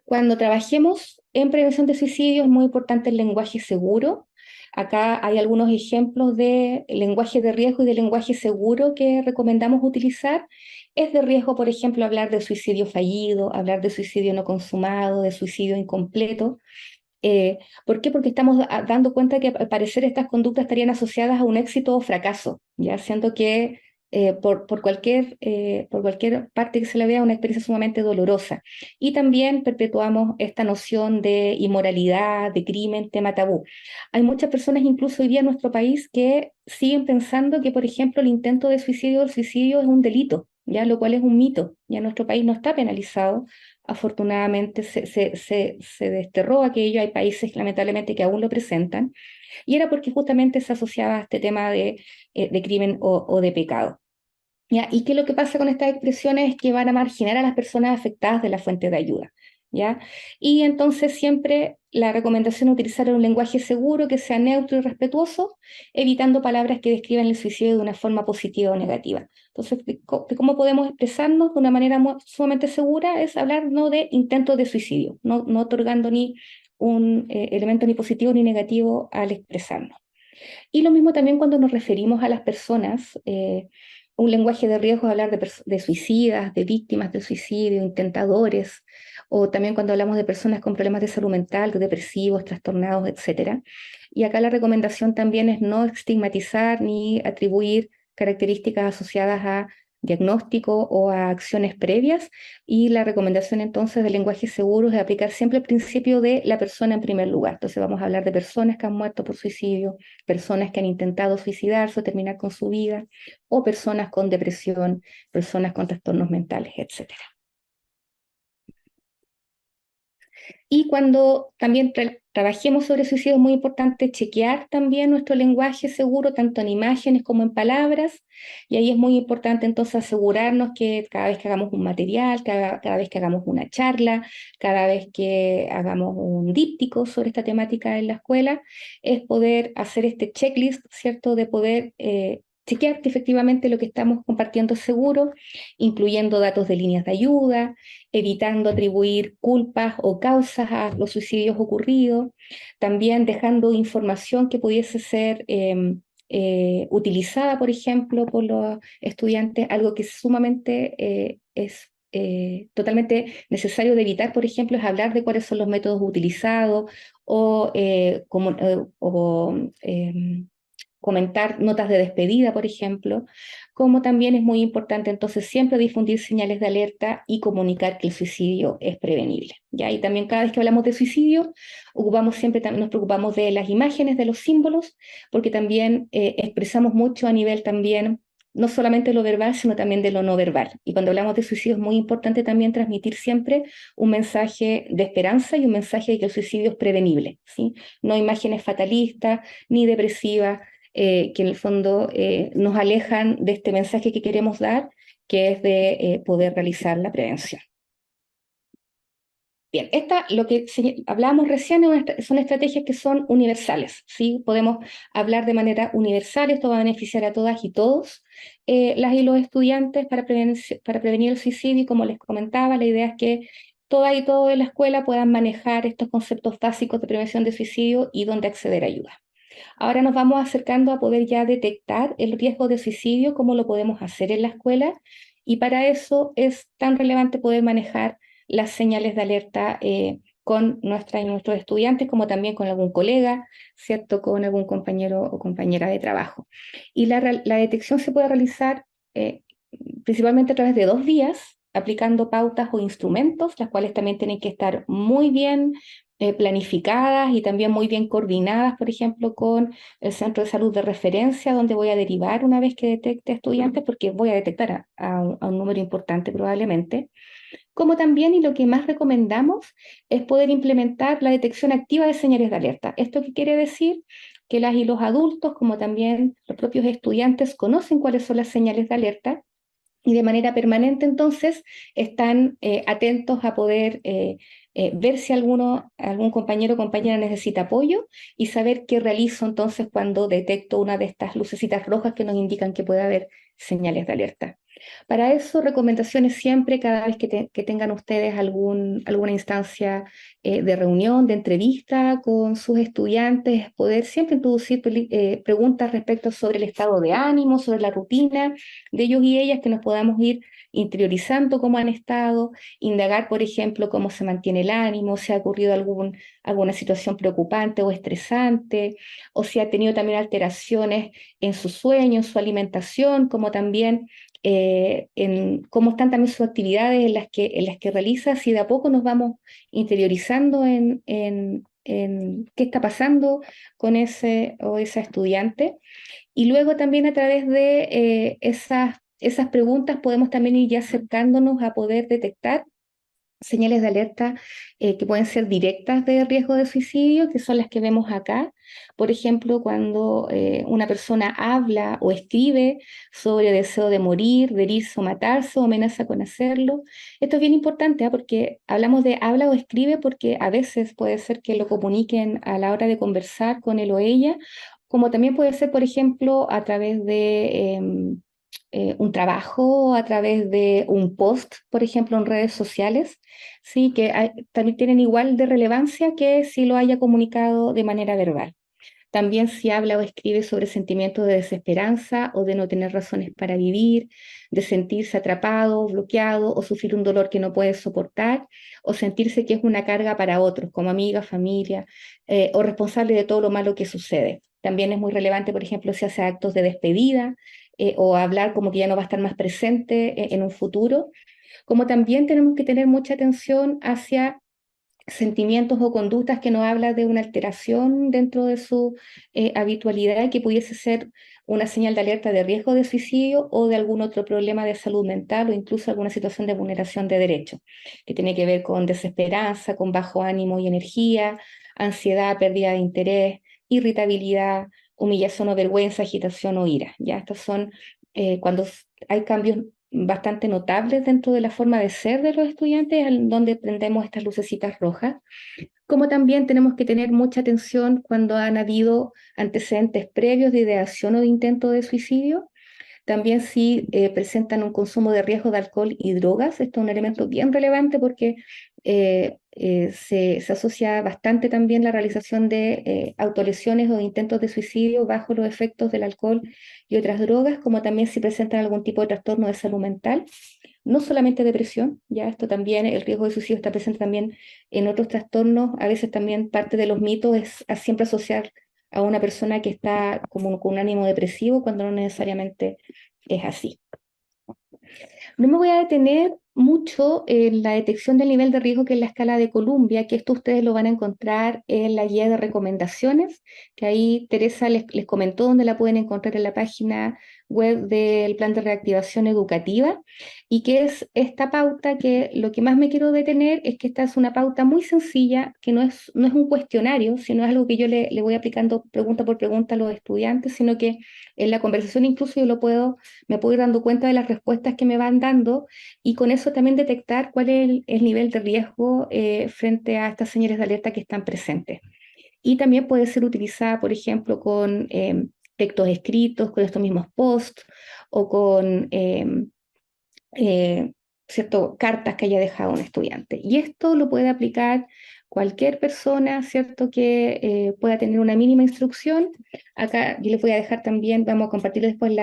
Cuando trabajemos en prevención de suicidio es muy importante el lenguaje seguro. Acá hay algunos ejemplos de lenguaje de riesgo y de lenguaje seguro que recomendamos utilizar. Es de riesgo, por ejemplo, hablar de suicidio fallido, hablar de suicidio no consumado, de suicidio incompleto. ¿Por qué? Porque estamos dando cuenta que al parecer estas conductas estarían asociadas a un éxito o fracaso, ya siendo que por cualquier parte que se le vea una experiencia sumamente dolorosa. Y también perpetuamos esta noción de inmoralidad, de crimen, tema tabú. Hay muchas personas, incluso hoy día en nuestro país, que siguen pensando que, por ejemplo, el intento de suicidio o el suicidio es un delito, ya, lo cual es un mito. Ya nuestro país no está penalizado. Afortunadamente se desterró aquello, hay países lamentablemente que aún lo presentan, y era porque justamente se asociaba a este tema de crimen o de pecado. ¿Ya? ¿Y qué es lo que pasa con estas expresiones? Es que van a marginar a las personas afectadas de la fuente de ayuda. ¿Ya? Y entonces siempre la recomendación es utilizar un lenguaje seguro, que sea neutro y respetuoso, evitando palabras que describan el suicidio de una forma positiva o negativa. Entonces, de cómo podemos expresarnos de una manera sumamente segura es hablar no de intentos de suicidio, no otorgando ni un elemento ni positivo ni negativo al expresarnos. Y lo mismo también cuando nos referimos a las personas, un lenguaje de riesgo es hablar de suicidas, de víctimas del suicidio, intentadores, o también cuando hablamos de personas con problemas de salud mental, depresivos, trastornados, etc. Y acá la recomendación también es no estigmatizar ni atribuir características asociadas a diagnóstico o a acciones previas, y la recomendación entonces del lenguaje seguro es aplicar siempre el principio de la persona en primer lugar. Entonces vamos a hablar de personas que han muerto por suicidio, personas que han intentado suicidarse o terminar con su vida, o personas con depresión, personas con trastornos mentales, etc. Y cuando también trabajemos sobre suicidio es muy importante chequear también nuestro lenguaje seguro, tanto en imágenes como en palabras, y ahí es muy importante entonces asegurarnos que cada vez que hagamos un material, cada vez que hagamos una charla, cada vez que hagamos un díptico sobre esta temática en la escuela, es poder hacer este checklist, ¿cierto?, de poder chequear que efectivamente lo que estamos compartiendo es seguro, incluyendo datos de líneas de ayuda, evitando atribuir culpas o causas a los suicidios ocurridos, también dejando información que pudiese ser utilizada, por ejemplo, por los estudiantes, algo que sumamente es totalmente necesario de evitar, por ejemplo, es hablar de cuáles son los métodos utilizados o comentar notas de despedida, por ejemplo, como también es muy importante entonces siempre difundir señales de alerta y comunicar que el suicidio es prevenible. ¿Ya? Y también cada vez que hablamos de suicidio, nos preocupamos de las imágenes, de los símbolos, porque también expresamos mucho a nivel también, no solamente de lo verbal, sino también de lo no verbal. Y cuando hablamos de suicidio es muy importante también transmitir siempre un mensaje de esperanza y un mensaje de que el suicidio es prevenible, ¿sí? No imágenes fatalistas ni depresivas, que en el fondo nos alejan de este mensaje que queremos dar, que es de poder realizar la prevención. Bien, lo que hablábamos recién son estrategias que son universales, ¿sí? Podemos hablar de manera universal, esto va a beneficiar a todas y todos, las y los estudiantes para prevenir el suicidio, y como les comentaba, la idea es que todas y todos en la escuela puedan manejar estos conceptos básicos de prevención de suicidio y dónde acceder a ayuda. Ahora nos vamos acercando a poder ya detectar el riesgo de suicidio, cómo lo podemos hacer en la escuela, y para eso es tan relevante poder manejar las señales de alerta con nuestros estudiantes, como también con algún colega, ¿cierto?, con algún compañero o compañera de trabajo. Y la detección se puede realizar principalmente a través de 2 vías, aplicando pautas o instrumentos, las cuales también tienen que estar muy bien planificadas y también muy bien coordinadas, por ejemplo, con el centro de salud de referencia, donde voy a derivar una vez que detecte estudiantes, porque voy a detectar a un número importante probablemente, como también, y lo que más recomendamos, es poder implementar la detección activa de señales de alerta. ¿Esto qué quiere decir? Que las y los adultos, como también los propios estudiantes, conocen cuáles son las señales de alerta y de manera permanente entonces están atentos a poder ver si algún compañero o compañera necesita apoyo y saber qué realizo entonces cuando detecto una de estas lucecitas rojas que nos indican que puede haber señales de alerta. Para eso, recomendaciones siempre, cada vez que tengan ustedes alguna instancia de reunión, de entrevista con sus estudiantes, poder siempre introducir preguntas respecto sobre el estado de ánimo, sobre la rutina de ellos y ellas, que nos podamos ir interiorizando cómo han estado, indagar, por ejemplo, cómo se mantiene el ánimo, si ha ocurrido alguna situación preocupante o estresante, o si ha tenido también alteraciones en su sueño, en su alimentación, como también en cómo están también sus actividades en las que realiza, si de a poco nos vamos interiorizando en qué está pasando con ese o esa estudiante. Y luego también a través de esas preguntas podemos también ir ya acercándonos a poder detectar señales de alerta que pueden ser directas de riesgo de suicidio, que son las que vemos acá. Por ejemplo, cuando una persona habla o escribe sobre deseo de morir, de herirse o matarse o amenaza con hacerlo. Esto es bien importante, porque hablamos de habla o escribe porque a veces puede ser que lo comuniquen a la hora de conversar con él o ella, como también puede ser, por ejemplo, a través de un trabajo, a través de un post, por ejemplo, en redes sociales, sí, que también tienen igual de relevancia que si lo haya comunicado de manera verbal. También si habla o escribe sobre sentimientos de desesperanza o de no tener razones para vivir, de sentirse atrapado, bloqueado o sufrir un dolor que no puede soportar, o sentirse que es una carga para otros, como amiga, familia, o responsable de todo lo malo que sucede. También es muy relevante, por ejemplo, si hace actos de despedida o hablar como que ya no va a estar más presente en un futuro. Como también tenemos que tener mucha atención hacia sentimientos o conductas que nos habla de una alteración dentro de su habitualidad, que pudiese ser una señal de alerta de riesgo de suicidio o de algún otro problema de salud mental o incluso alguna situación de vulneración de derechos, que tiene que ver con desesperanza, con bajo ánimo y energía, ansiedad, pérdida de interés, irritabilidad, humillación o vergüenza, agitación o ira. Ya estos son cuando hay cambios bastante notables dentro de la forma de ser de los estudiantes, donde prendemos estas lucecitas rojas. Como también tenemos que tener mucha atención cuando han habido antecedentes previos de ideación o de intento de suicidio. También si presentan un consumo de riesgo de alcohol y drogas. Esto es un elemento bien relevante porque se asocia bastante también la realización de autolesiones o de intentos de suicidio bajo los efectos del alcohol y otras drogas, como también si presentan algún tipo de trastorno de salud mental. No solamente depresión, ya esto también, el riesgo de suicidio está presente también en otros trastornos. A veces también parte de los mitos es siempre asociar a una persona que está como con un ánimo depresivo cuando no necesariamente es así. No me voy a detener mucho en la detección del nivel de riesgo, que es la escala de Columbia, que esto ustedes lo van a encontrar en la guía de recomendaciones, que ahí Teresa les comentó dónde la pueden encontrar en la página web del Plan de Reactivación Educativa, y que es esta pauta que lo que más me quiero detener es que esta es una pauta muy sencilla, que no es un cuestionario, sino es algo que yo le voy aplicando pregunta por pregunta a los estudiantes, sino que en la conversación incluso yo me puedo ir dando cuenta de las respuestas que me van dando, y con eso también detectar cuál es el nivel de riesgo frente a estas señales de alerta que están presentes. Y también puede ser utilizada, por ejemplo, con textos escritos, con estos mismos posts o con cartas que haya dejado un estudiante. Y esto lo puede aplicar cualquier persona, ¿cierto?, que pueda tener una mínima instrucción. Acá yo les voy a dejar también, vamos a compartir después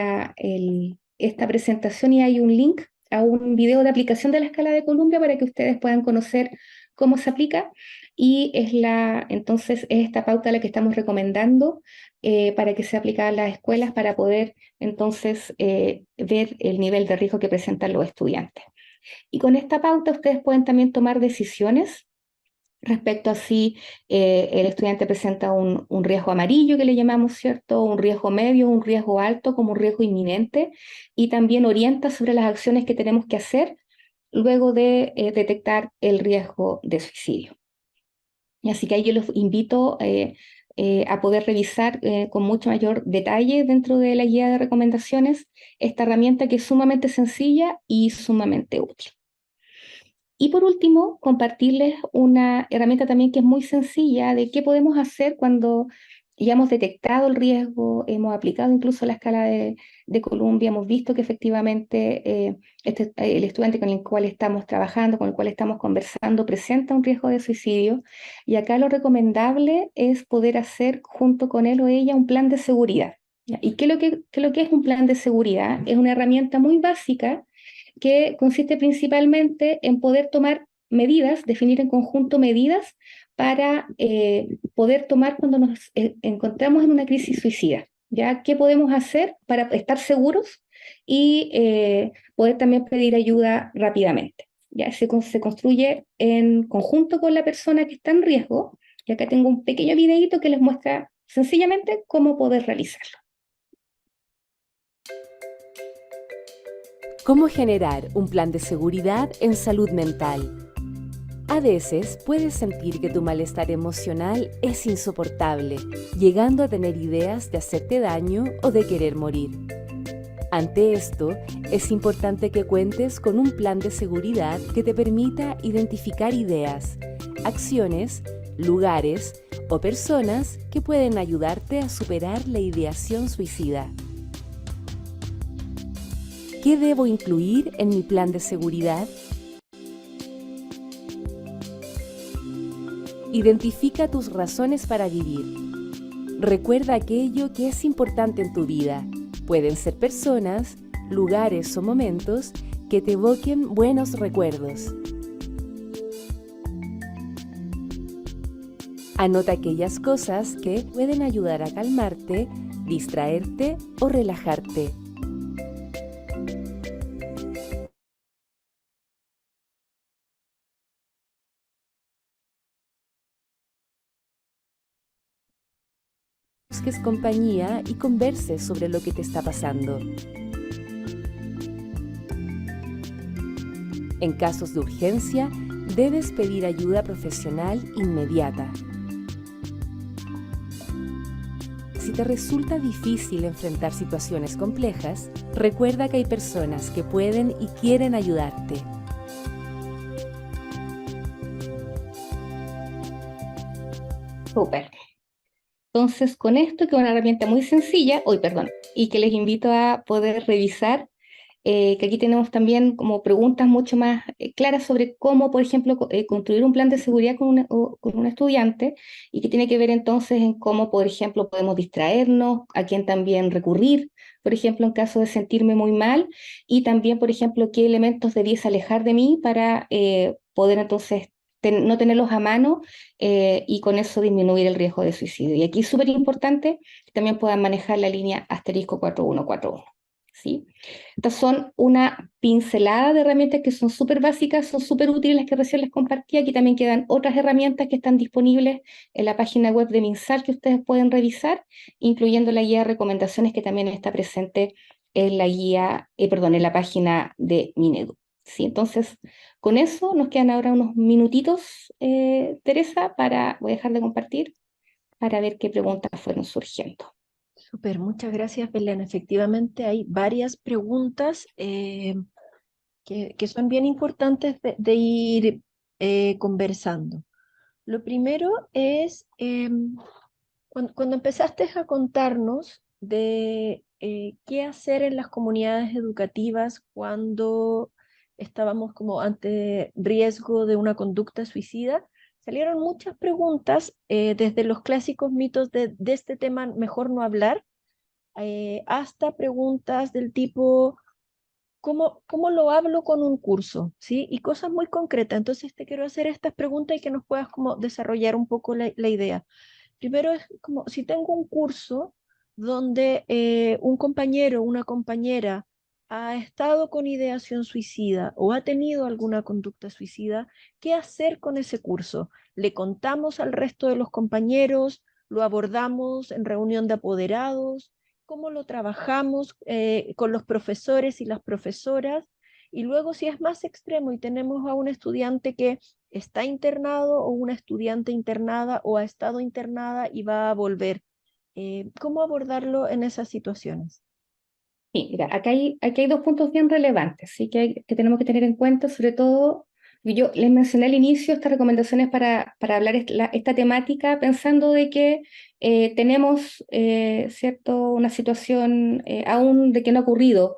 esta presentación, y hay un link a un video de aplicación de la escala de Columbia para que ustedes puedan conocer cómo se aplica, y entonces es esta pauta la que estamos recomendando para que se aplique a las escuelas para poder entonces ver el nivel de riesgo que presentan los estudiantes. Y con esta pauta ustedes pueden también tomar decisiones respecto a si el estudiante presenta un riesgo amarillo, que le llamamos, ¿cierto?, un riesgo medio, un riesgo alto, como un riesgo inminente, y también orienta sobre las acciones que tenemos que hacer luego de detectar el riesgo de suicidio. Y así que ahí yo los invito a poder revisar con mucho mayor detalle dentro de la guía de recomendaciones esta herramienta que es sumamente sencilla y sumamente útil. Y por último, compartirles una herramienta también que es muy sencilla de qué podemos hacer cuando ya hemos detectado el riesgo, hemos aplicado incluso la escala de Columbia, hemos visto que efectivamente el estudiante con el cual estamos trabajando, con el cual estamos conversando, presenta un riesgo de suicidio. Y acá lo recomendable es poder hacer junto con él o ella un plan de seguridad. ¿Ya? ¿Y qué es lo que es un plan de seguridad? Es una herramienta muy básica que consiste principalmente en poder tomar medidas, definir en conjunto medidas para poder tomar cuando nos encontramos en una crisis suicida. ¿Ya? ¿Qué podemos hacer para estar seguros y poder también pedir ayuda rápidamente? ¿Ya? Se construye en conjunto con la persona que está en riesgo. Y acá tengo un pequeño videíto que les muestra sencillamente cómo poder realizarlo. ¿Cómo generar un plan de seguridad en salud mental? A veces puedes sentir que tu malestar emocional es insoportable, llegando a tener ideas de hacerte daño o de querer morir. Ante esto, es importante que cuentes con un plan de seguridad que te permita identificar ideas, acciones, lugares o personas que pueden ayudarte a superar la ideación suicida. ¿Qué debo incluir en mi plan de seguridad? Identifica tus razones para vivir. Recuerda aquello que es importante en tu vida. Pueden ser personas, lugares o momentos que te evoquen buenos recuerdos. Anota aquellas cosas que pueden ayudar a calmarte, distraerte o relajarte. Busques compañía y converses sobre lo que te está pasando. En casos de urgencia, debes pedir ayuda profesional inmediata. Si te resulta difícil enfrentar situaciones complejas, recuerda que hay personas que pueden y quieren ayudarte. Súper. Entonces, con esto, que es una herramienta muy sencilla, y que les invito a poder revisar, que aquí tenemos también como preguntas mucho más claras sobre cómo, por ejemplo, construir un plan de seguridad con un estudiante, y que tiene que ver entonces en cómo, por ejemplo, podemos distraernos, a quién también recurrir, por ejemplo, en caso de sentirme muy mal, y también, por ejemplo, qué elementos debiese alejar de mí para poder entonces no tenerlos a mano y con eso disminuir el riesgo de suicidio. Y aquí es súper importante que también puedan manejar la línea *4141. ¿Sí? Estas son una pincelada de herramientas que son súper básicas, son súper útiles, las que recién les compartí. Aquí también quedan otras herramientas que están disponibles en la página web de MinSal que ustedes pueden revisar, incluyendo la guía de recomendaciones que también está presente en la guía, en la página de Minedu. ¿Sí? Entonces, con eso nos quedan ahora unos minutitos, Teresa, voy a dejar de compartir para ver qué preguntas fueron surgiendo. Súper, muchas gracias, Belén. Efectivamente, hay varias preguntas que son bien importantes de ir conversando. Lo primero es, cuando empezaste a contarnos de qué hacer en las comunidades educativas cuando estábamos como ante riesgo de una conducta suicida, salieron muchas preguntas desde los clásicos mitos de este tema mejor no hablar, hasta preguntas del tipo, ¿cómo lo hablo con un curso? ¿Sí? Y cosas muy concretas. Entonces te quiero hacer estas preguntas y que nos puedas como desarrollar un poco la idea. Primero es como si tengo un curso donde un compañero o una compañera ha estado con ideación suicida o ha tenido alguna conducta suicida, ¿qué hacer con ese curso? ¿Le contamos al resto de los compañeros? ¿Lo abordamos en reunión de apoderados? ¿Cómo lo trabajamos con los profesores y las profesoras? Y luego si es más extremo y tenemos a un estudiante que está internado o una estudiante internada o ha estado internada y va a volver, ¿cómo abordarlo en esas situaciones? Sí, mira, aquí hay dos puntos bien relevantes, ¿sí? Que tenemos que tener en cuenta, sobre todo, yo les mencioné al inicio estas recomendaciones para hablar esta temática, pensando de que tenemos, ¿cierto?, una situación aún de que no ha ocurrido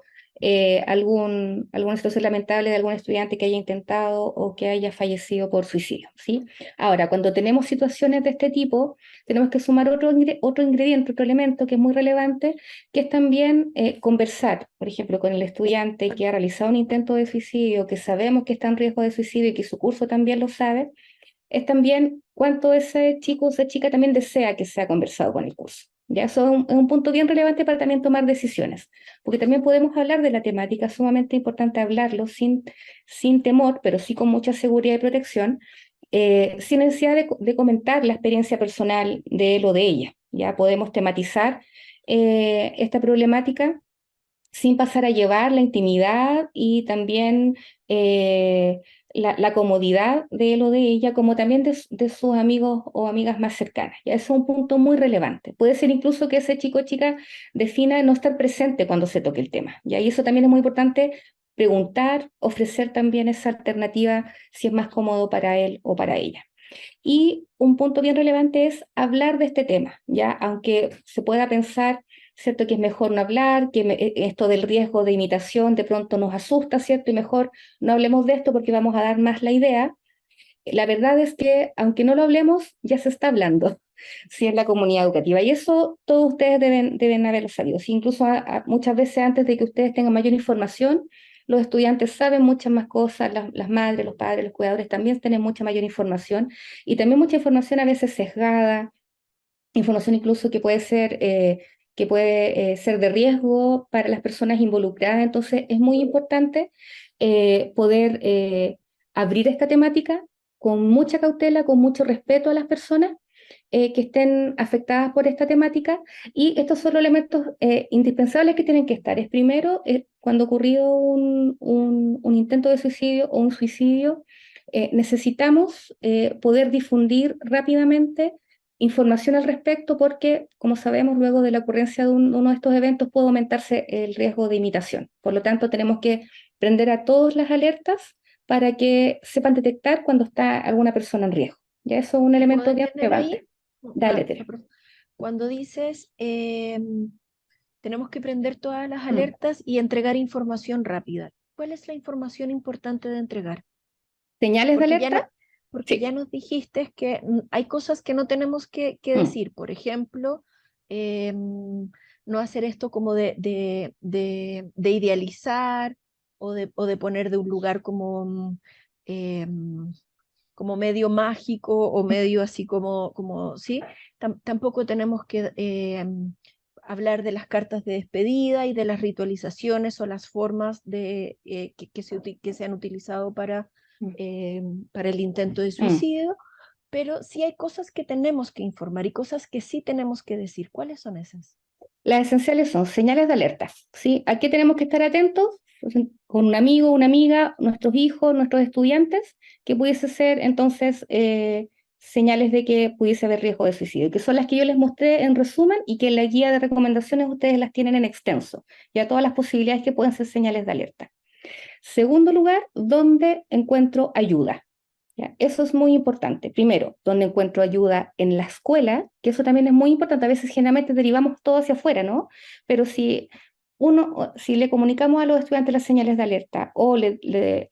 alguna situación lamentable de algún estudiante que haya intentado o que haya fallecido por suicidio, ¿sí? Ahora, cuando tenemos situaciones de este tipo, tenemos que sumar otro ingrediente, otro elemento que es muy relevante, que es también conversar, por ejemplo, con el estudiante que ha realizado un intento de suicidio, que sabemos que está en riesgo de suicidio y que su curso también lo sabe, es también cuánto ese chico o esa chica también desea que sea conversado con el curso. Ya eso es un punto bien relevante para también tomar decisiones, porque también podemos hablar de la temática, es sumamente importante hablarlo sin temor, pero sí con mucha seguridad y protección, sin necesidad de comentar la experiencia personal de él o de ella. Ya podemos tematizar esta problemática sin pasar a llevar la intimidad y también la comodidad de él o de ella, como también de sus amigos o amigas más cercanas. Ya eso es un punto muy relevante. Puede ser incluso que ese chico o chica defina no estar presente cuando se toque el tema. ¿Ya? Y eso también es muy importante, preguntar, ofrecer también esa alternativa si es más cómodo para él o para ella. Y un punto bien relevante es hablar de este tema, ¿ya? Aunque se pueda pensar, ¿cierto?, que es mejor no hablar, que esto del riesgo de imitación de pronto nos asusta, ¿cierto? Y mejor no hablemos de esto porque vamos a dar más la idea. La verdad es que, aunque no lo hablemos, ya se está hablando, sí, en la comunidad educativa. Y eso todos ustedes deben haberlo sabido. Sí, incluso muchas veces antes de que ustedes tengan mayor información, los estudiantes saben muchas más cosas, las madres, los padres, los cuidadores también tienen mucha mayor información y también mucha información a veces sesgada, información incluso que puede ser de riesgo para las personas involucradas. Entonces es muy importante poder abrir esta temática con mucha cautela, con mucho respeto a las personas que estén afectadas por esta temática, y estos son los elementos indispensables que tienen que estar. Es primero, cuando ha ocurrido un intento de suicidio o un suicidio, necesitamos poder difundir rápidamente información al respecto porque, como sabemos, luego de la ocurrencia de uno de estos eventos puede aumentarse el riesgo de imitación. Por lo tanto, tenemos que prender a todos las alertas para que sepan detectar cuando está alguna persona en riesgo. Ya eso es un ¿Puedo elemento bien entender ahí? relevante. Dale, Tere. Cuando dices, tenemos que prender todas las Mm. alertas y entregar información rápida. ¿Cuál es la información importante de entregar? ¿Señales de Porque ya, alerta? porque ya Sí. nos dijiste que hay cosas que no tenemos que Mm. decir. Por ejemplo, no hacer esto como de idealizar o de poner de un lugar como medio mágico o medio así ¿sí? Tampoco tenemos que hablar de las cartas de despedida y de las ritualizaciones o las formas que se han utilizado para el intento de Mm. suicidio, pero sí hay cosas que tenemos que informar y cosas que sí tenemos que decir. ¿Cuáles son esas? Las esenciales son señales de alerta, ¿sí? ¿A qué tenemos que estar atentos? Con un amigo, una amiga, nuestros hijos, nuestros estudiantes, que pudiese ser entonces señales de que pudiese haber riesgo de suicidio, que son las que yo les mostré en resumen y que en la guía de recomendaciones ustedes las tienen en extenso, ya todas las posibilidades que pueden ser señales de alerta. Segundo lugar, ¿dónde encuentro ayuda? ¿Ya? Eso es muy importante. Primero, ¿dónde encuentro ayuda en la escuela? Que eso también es muy importante. A veces generalmente derivamos todo hacia afuera, ¿no? Pero si le comunicamos a los estudiantes las señales de alerta o le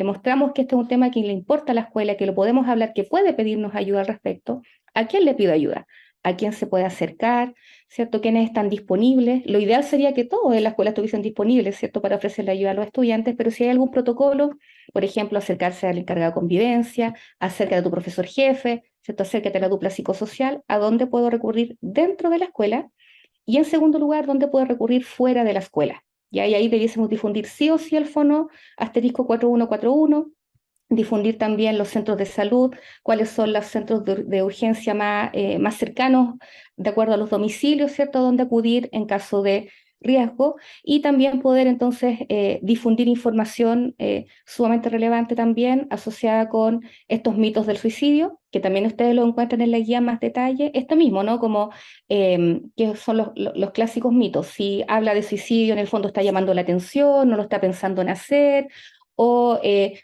mostramos que este es un tema que le importa a la escuela, que lo podemos hablar, que puede pedirnos ayuda al respecto, ¿a quién le pido ayuda? ¿A quién se puede acercar? ¿Cierto? ¿Quiénes están disponibles? Lo ideal sería que todos en la escuela estuviesen disponibles, ¿cierto? Para ofrecerle ayuda a los estudiantes, pero si hay algún protocolo, por ejemplo, acercarse al encargado de convivencia, acércate a tu profesor jefe, ¿cierto? Acércate a la dupla psicosocial, ¿a dónde puedo recurrir dentro de la escuela? Y en segundo lugar, ¿dónde puedo recurrir fuera de la escuela? ¿Ya? Y ahí debiésemos difundir sí o sí el fono asterisco 4141, difundir también los centros de salud, cuáles son los centros de urgencia más cercanos, de acuerdo a los domicilios, ¿cierto?, donde acudir en caso de riesgo, y también poder entonces difundir información sumamente relevante también asociada con estos mitos del suicidio, que también ustedes lo encuentran en la guía más detalle, esto mismo, ¿no? Como que son los clásicos mitos. Si habla de suicidio, en el fondo está llamando la atención, no lo está pensando en hacer, o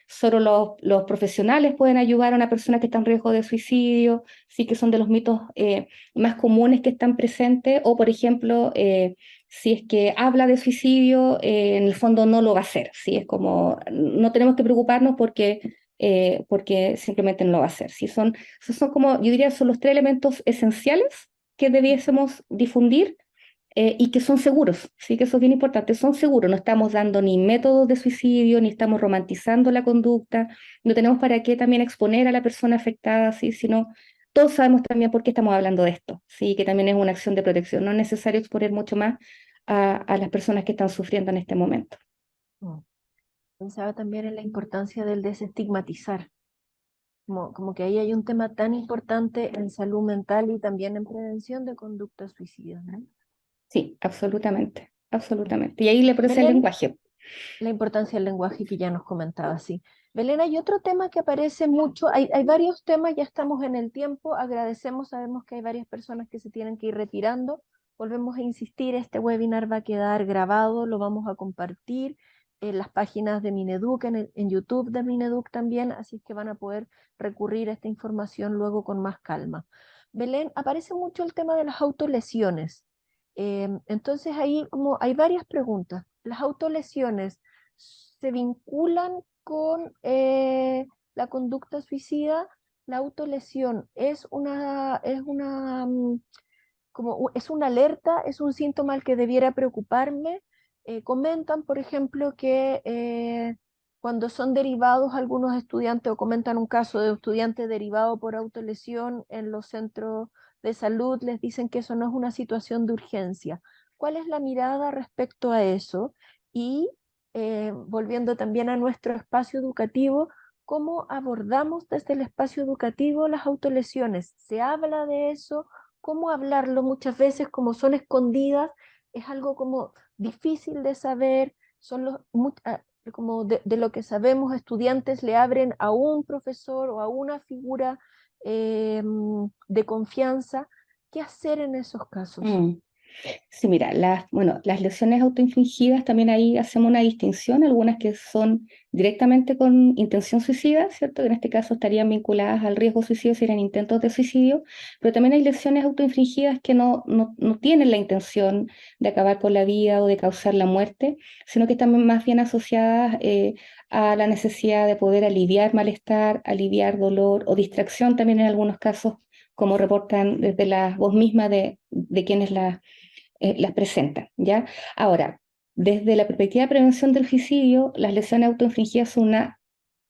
solo los profesionales pueden ayudar a una persona que está en riesgo de suicidio, sí, que son de los mitos más comunes que están presentes, o por ejemplo, si es que habla de suicidio, en el fondo no lo va a hacer, ¿sí? Es como, no tenemos que preocuparnos porque simplemente no lo va a hacer, ¿sí? Son como, yo diría, son los tres elementos esenciales que debiésemos difundir, y que son seguros, sí, que eso es bien importante, son seguros, no estamos dando ni métodos de suicidio, ni estamos romantizando la conducta, no tenemos para qué también exponer a la persona afectada, sí, sino todos sabemos también por qué estamos hablando de esto, sí, que también es una acción de protección, no es necesario exponer mucho más a las personas que están sufriendo en este momento. Pensaba también en la importancia del desestigmatizar, como que ahí hay un tema tan importante en salud mental y también en prevención de conductas suicidas, ¿no? Sí, absolutamente, absolutamente. Y ahí le aparece el Belén, lenguaje. la importancia del lenguaje que ya nos comentaba, sí. Belén, hay otro tema que aparece mucho, hay varios temas, ya estamos en el tiempo, agradecemos, sabemos que hay varias personas que se tienen que ir retirando, volvemos a insistir, este webinar va a quedar grabado, lo vamos a compartir en las páginas de Mineduc, en YouTube de Mineduc también, así es que van a poder recurrir a esta información luego con más calma. Belén, aparece mucho el tema de las autolesiones. Entonces ahí como hay varias preguntas. ¿Las autolesiones se vinculan con la conducta suicida? La autolesión es una alerta, es un síntoma al que debiera preocuparme. Comentan, por ejemplo, que cuando son derivados algunos estudiantes, o comentan un caso de estudiante derivado por autolesión en los centros de salud, les dicen que eso no es una situación de urgencia. ¿Cuál es la mirada respecto a eso? Y volviendo también a nuestro espacio educativo, ¿cómo abordamos desde el espacio educativo las autolesiones? ¿Se habla de eso? ¿Cómo hablarlo? Muchas veces, como son escondidas, es algo como difícil de saber, como de lo que sabemos, estudiantes le abren a un profesor o a una figura de confianza. ¿Qué hacer en esos casos? Sí, mira, las lesiones autoinfligidas también ahí hacemos una distinción, algunas que son directamente con intención suicida, ¿cierto? Que en este caso estarían vinculadas al riesgo suicidio si eran intentos de suicidio, pero también hay lesiones autoinfligidas que no tienen la intención de acabar con la vida o de causar la muerte, sino que están más bien asociadas a la necesidad de poder aliviar malestar, aliviar dolor o distracción también en algunos casos, como reportan desde la voz misma de quienes las presentan, ¿ya? Ahora, desde la perspectiva de prevención del suicidio, las lesiones autoinfligidas son una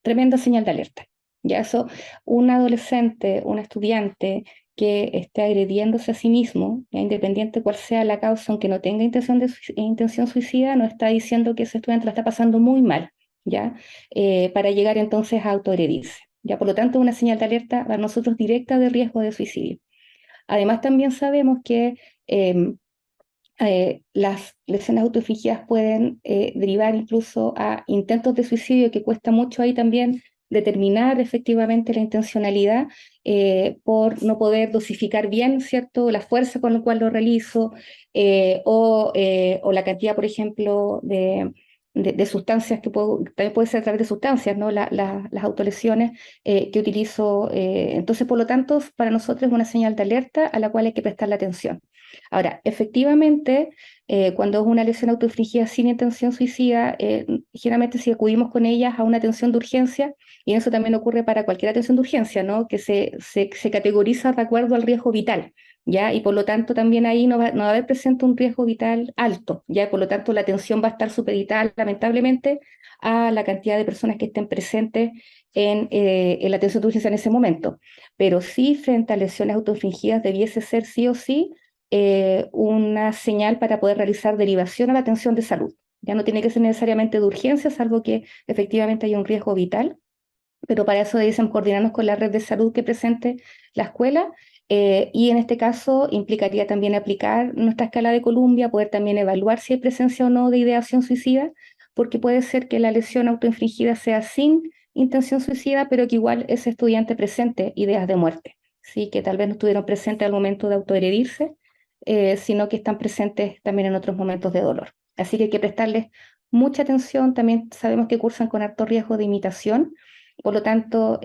tremenda señal de alerta, ¿ya? Eso, un adolescente, un estudiante que esté agrediéndose a sí mismo, ¿ya? Independiente cuál sea la causa, aunque no tenga intención suicida, no está diciendo que ese estudiante la está pasando muy mal, ¿ya? Para llegar entonces a autoagredirse, ¿ya? Por lo tanto, una señal de alerta para nosotros directa de riesgo de suicidio. Además, también sabemos que las lesiones autoinfligidas pueden derivar incluso a intentos de suicidio, que cuesta mucho ahí también determinar efectivamente la intencionalidad por no poder dosificar bien, ¿cierto?, la fuerza con la cual lo realizo, o la cantidad, por ejemplo, de sustancias también puede ser a través de sustancias, ¿no? Las autolesiones que utilizo. Entonces, por lo tanto, para nosotros es una señal de alerta a la cual hay que prestarle atención. Ahora, efectivamente, cuando es una lesión autoinfligida sin intención suicida, generalmente si acudimos con ellas a una atención de urgencia, y eso también ocurre para cualquier atención de urgencia, ¿no? Que se categoriza de acuerdo al riesgo vital, ¿ya? Y por lo tanto también ahí no va a haber presente un riesgo vital alto, ¿ya? Por lo tanto la atención va a estar supeditada lamentablemente a la cantidad de personas que estén presentes en la atención de urgencia en ese momento. Pero sí, frente a lesiones autoinfligidas, debiese ser sí o sí una señal para poder realizar derivación a la atención de salud. Ya no tiene que ser necesariamente de urgencia, salvo que efectivamente haya un riesgo vital, pero para eso debemos coordinarnos con la red de salud que presente la escuela Y en este caso implicaría también aplicar nuestra escala de Columbia, poder también evaluar si hay presencia o no de ideación suicida, porque puede ser que la lesión autoinfligida sea sin intención suicida, pero que igual ese estudiante presente ideas de muerte, ¿sí? Que tal vez no estuvieron presentes al momento de autoherirse, sino que están presentes también en otros momentos de dolor. Así que hay que prestarles mucha atención. También sabemos que cursan con alto riesgo de imitación. Por lo tanto,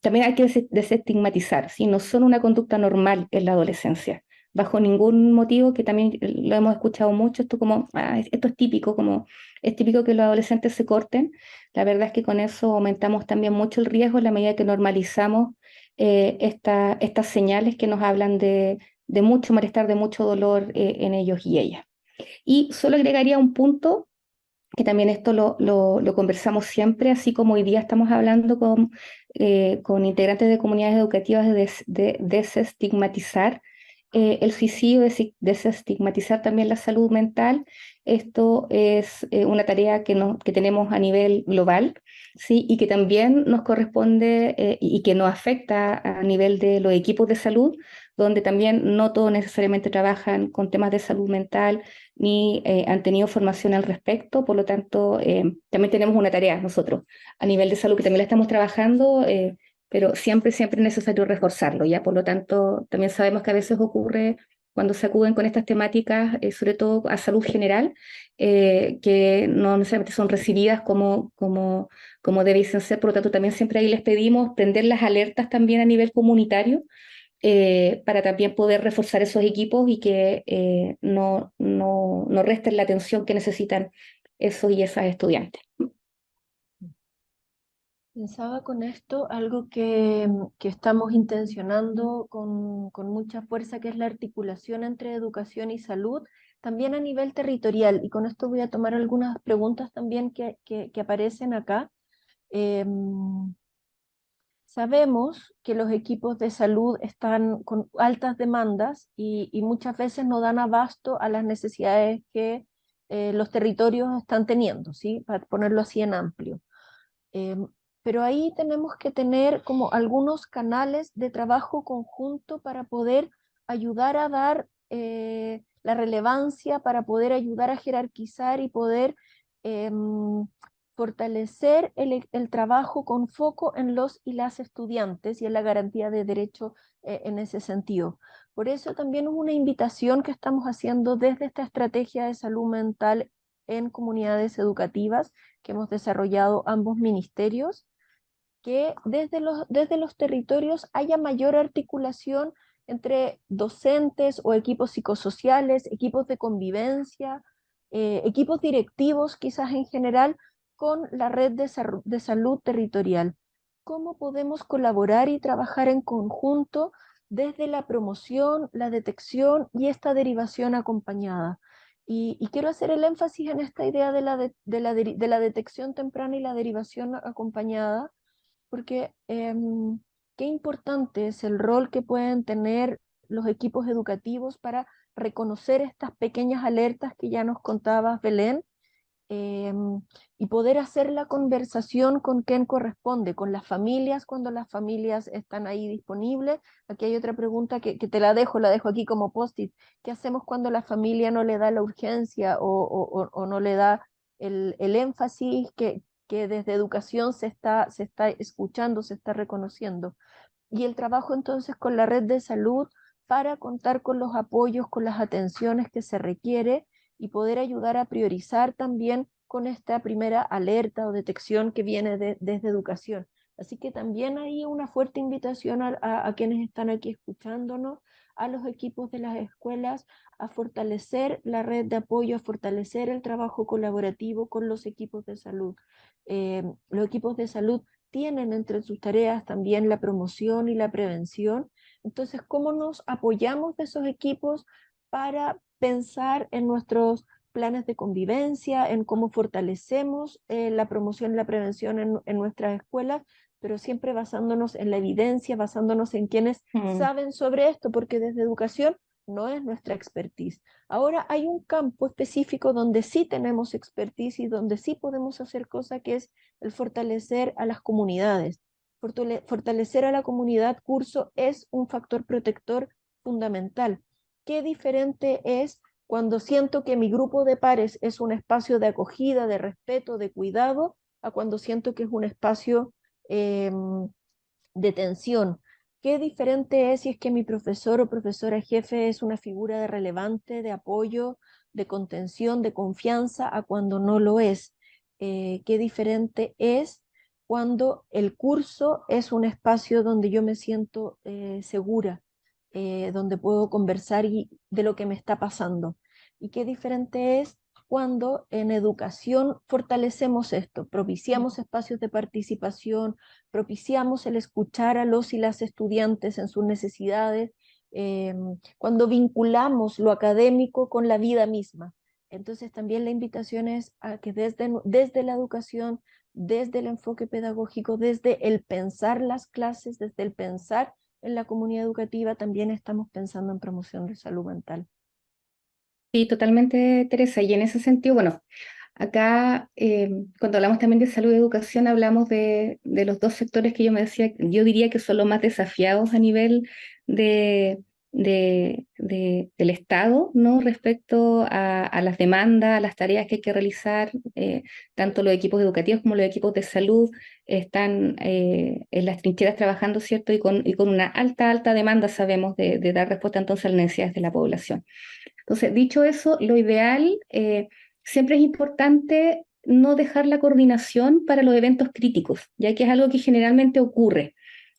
también hay que desestigmatizar, ¿sí? No son una conducta normal en la adolescencia, bajo ningún motivo, que también lo hemos escuchado mucho, esto como, esto es típico, como es típico que los adolescentes se corten. La verdad es que con eso aumentamos también mucho el riesgo en la medida que normalizamos estas señales que nos hablan de mucho malestar, de mucho dolor en ellos y ellas. Y solo agregaría un punto que también esto lo conversamos siempre, así como hoy día estamos hablando con integrantes de comunidades educativas de desestigmatizar el suicidio, desestigmatizar también la salud mental. Esto es una tarea que tenemos a nivel global, ¿sí? Y que también nos corresponde y que nos afecta a nivel de los equipos de salud, donde también no todos necesariamente trabajan con temas de salud mental ni han tenido formación al respecto. Por lo tanto, también tenemos una tarea nosotros a nivel de salud que también la estamos trabajando, pero siempre, siempre es necesario reforzarlo, ¿ya? Por lo tanto, también sabemos que a veces ocurre cuando se acuden con estas temáticas, sobre todo a salud general, que no necesariamente son recibidas como debiesen ser. Por lo tanto, también siempre ahí les pedimos prender las alertas también a nivel comunitario, para también poder reforzar esos equipos y que no resten la atención que necesitan esos y esas estudiantes. Pensaba con esto algo que estamos intencionando con mucha fuerza, que es la articulación entre educación y salud, también a nivel territorial. Y con esto voy a tomar algunas preguntas también que aparecen acá. Sabemos que los equipos de salud están con altas demandas y muchas veces no dan abasto a las necesidades que los territorios están teniendo, ¿sí? Para ponerlo así en amplio. Em, pero ahí tenemos que tener como algunos canales de trabajo conjunto para poder ayudar a dar la relevancia, para poder ayudar a jerarquizar y poder fortalecer el trabajo con foco en los y las estudiantes y en la garantía de derecho en ese sentido. Por eso también es una invitación que estamos haciendo desde esta estrategia de salud mental en comunidades educativas que hemos desarrollado ambos ministerios, que desde los territorios haya mayor articulación entre docentes o equipos psicosociales, equipos de convivencia, equipos directivos quizás en general, con la red de salud territorial. ¿Cómo podemos colaborar y trabajar en conjunto desde la promoción, la detección y esta derivación acompañada? Y quiero hacer el énfasis en esta idea de la detección temprana y la derivación acompañada, porque qué importante es el rol que pueden tener los equipos educativos para reconocer estas pequeñas alertas que ya nos contabas, Belén, y poder hacer la conversación con quien corresponde, con las familias, cuando las familias están ahí disponibles. Aquí hay otra pregunta que te la dejo aquí como post-it. ¿Qué hacemos cuando la familia no le da la urgencia o no le da el énfasis que desde educación se está escuchando, se está reconociendo? Y el trabajo entonces con la red de salud para contar con los apoyos, con las atenciones que se requiere y poder ayudar a priorizar también con esta primera alerta o detección que viene desde educación. Así que también hay una fuerte invitación a quienes están aquí escuchándonos, a los equipos de las escuelas, a fortalecer la red de apoyo, a fortalecer el trabajo colaborativo con los equipos de salud. Los equipos de salud tienen entre sus tareas también la promoción y la prevención. Entonces, ¿cómo nos apoyamos de esos equipos para pensar en nuestros planes de convivencia, en cómo fortalecemos la promoción y la prevención en nuestras escuelas, pero siempre basándonos en la evidencia, basándonos en quienes saben sobre esto, porque desde educación no es nuestra expertise. Ahora hay un campo específico donde sí tenemos expertise y donde sí podemos hacer cosas, que es el fortalecer a las comunidades. Fortalecer a la comunidad curso es un factor protector fundamental. Qué diferente es cuando siento que mi grupo de pares es un espacio de acogida, de respeto, de cuidado, a cuando siento que es un espacio de tensión. Qué diferente es si es que mi profesor o profesora jefe es una figura de relevante, de apoyo, de contención, de confianza, a cuando no lo es. Qué diferente es cuando el curso es un espacio donde yo me siento segura, donde puedo conversar de lo que me está pasando. Y qué diferente es cuando en educación fortalecemos esto, propiciamos espacios de participación, propiciamos el escuchar a los y las estudiantes en sus necesidades, cuando vinculamos lo académico con la vida misma. Entonces también la invitación es a que desde la educación, desde el enfoque pedagógico, desde el pensar las clases, desde el pensar en la comunidad educativa, también estamos pensando en promoción de salud mental. Sí, totalmente, Teresa. Y en ese sentido, bueno, acá cuando hablamos también de salud y educación, hablamos de los dos sectores que yo diría que son los más desafiados a nivel de, del Estado, ¿no? Respecto a las demandas, a las tareas que hay que realizar, tanto los equipos educativos como los equipos de salud están en las trincheras trabajando, ¿cierto? Y con una alta demanda, sabemos, de dar respuesta entonces a las necesidades de la población. Entonces, dicho eso, lo ideal, siempre es importante no dejar la coordinación para los eventos críticos, ya que es algo que generalmente ocurre,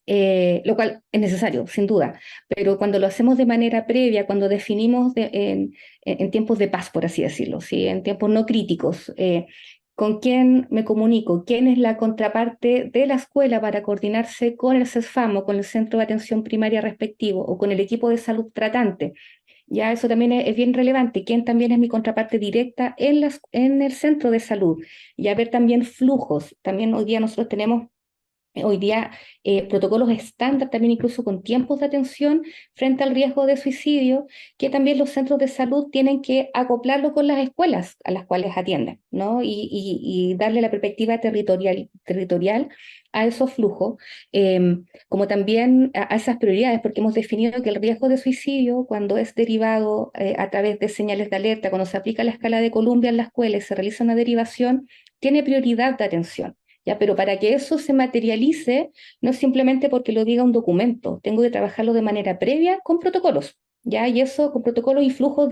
lo cual es necesario, sin duda, pero cuando lo hacemos de manera previa, cuando definimos en tiempos de paz, por así decirlo, ¿sí? En tiempos no críticos, con quién me comunico, quién es la contraparte de la escuela para coordinarse con el CESFAM o con el centro de atención primaria respectivo o con el equipo de salud tratante. Ya eso también es bien relevante, quién también es mi contraparte directa en el centro de salud. Y a ver también flujos. También hoy día nosotros tenemos protocolos estándar, también incluso con tiempos de atención frente al riesgo de suicidio, que también los centros de salud tienen que acoplarlo con las escuelas a las cuales atienden, ¿no? Y darle la perspectiva territorial a esos flujos, como también a esas prioridades, porque hemos definido que el riesgo de suicidio, cuando es derivado a través de señales de alerta, cuando se aplica la escala de Columbia en la escuela y se realiza una derivación, tiene prioridad de atención. ¿Ya? Pero para que eso se materialice, no es simplemente porque lo diga un documento, tengo que trabajarlo de manera previa con protocolos, ¿ya? Y eso con protocolos y flujos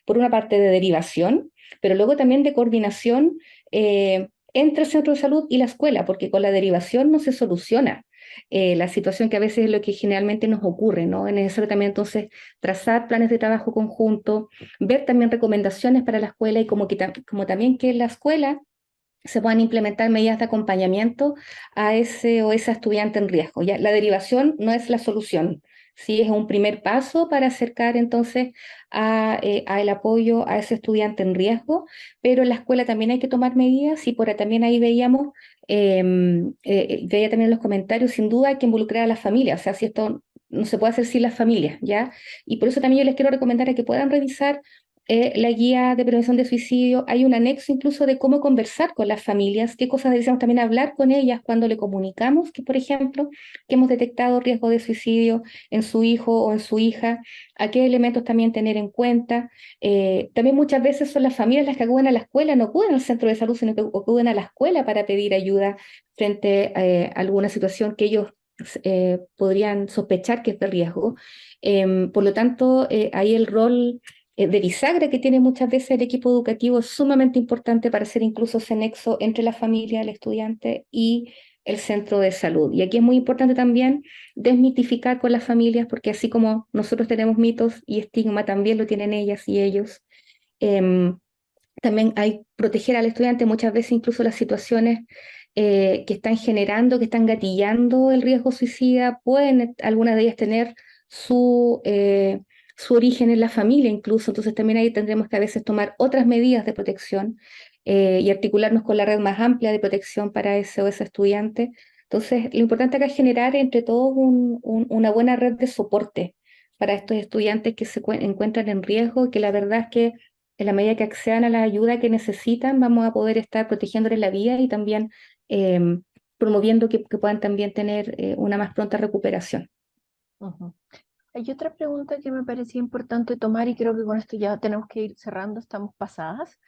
por una parte, de derivación, pero luego también de coordinación entre el centro de salud y la escuela, porque con la derivación no se soluciona la situación, que a veces es lo que generalmente nos ocurre, ¿no? Es necesario también entonces trazar planes de trabajo conjunto, ver también recomendaciones para la escuela y como también que la escuela se puedan implementar medidas de acompañamiento a ese o esa estudiante en riesgo. ¿Ya? La derivación no es la solución, sí es un primer paso para acercar entonces a el apoyo a ese estudiante en riesgo, pero en la escuela también hay que tomar medidas y también ahí veía también en los comentarios, sin duda hay que involucrar a las familias, o sea, si esto no se puede hacer sin las familias, ¿ya? Y por eso también yo les quiero recomendar a que puedan revisar la guía de prevención de suicidio. Hay un anexo incluso de cómo conversar con las familias, qué cosas deberíamos también hablar con ellas cuando le comunicamos que, por ejemplo, que hemos detectado riesgo de suicidio en su hijo o en su hija, a qué elementos también tener en cuenta. También muchas veces son las familias las que acuden a la escuela, no acuden al centro de salud, sino que acuden a la escuela para pedir ayuda frente a alguna situación que ellos podrían sospechar que es de riesgo. Por lo tanto, ahí el rol de bisagra que tiene muchas veces el equipo educativo es sumamente importante para hacer incluso ese nexo entre la familia, el estudiante y el centro de salud. Y aquí es muy importante también desmitificar con las familias, porque así como nosotros tenemos mitos y estigma, también lo tienen ellas y ellos. También hay proteger al estudiante, muchas veces incluso las situaciones que están generando, que están gatillando el riesgo suicida, pueden algunas de ellas tener su origen en la familia incluso, entonces también ahí tendremos que a veces tomar otras medidas de protección y articularnos con la red más amplia de protección para ese o ese estudiante. Entonces, lo importante acá es generar entre todos una buena red de soporte para estos estudiantes que se encuentran en riesgo y que la verdad es que en la medida que accedan a la ayuda que necesitan, vamos a poder estar protegiéndoles la vida y también promoviendo que puedan también tener una más pronta recuperación. Ujú. Hay otra pregunta que me parecía importante tomar y creo que con esto ya tenemos que ir cerrando, estamos pasadas.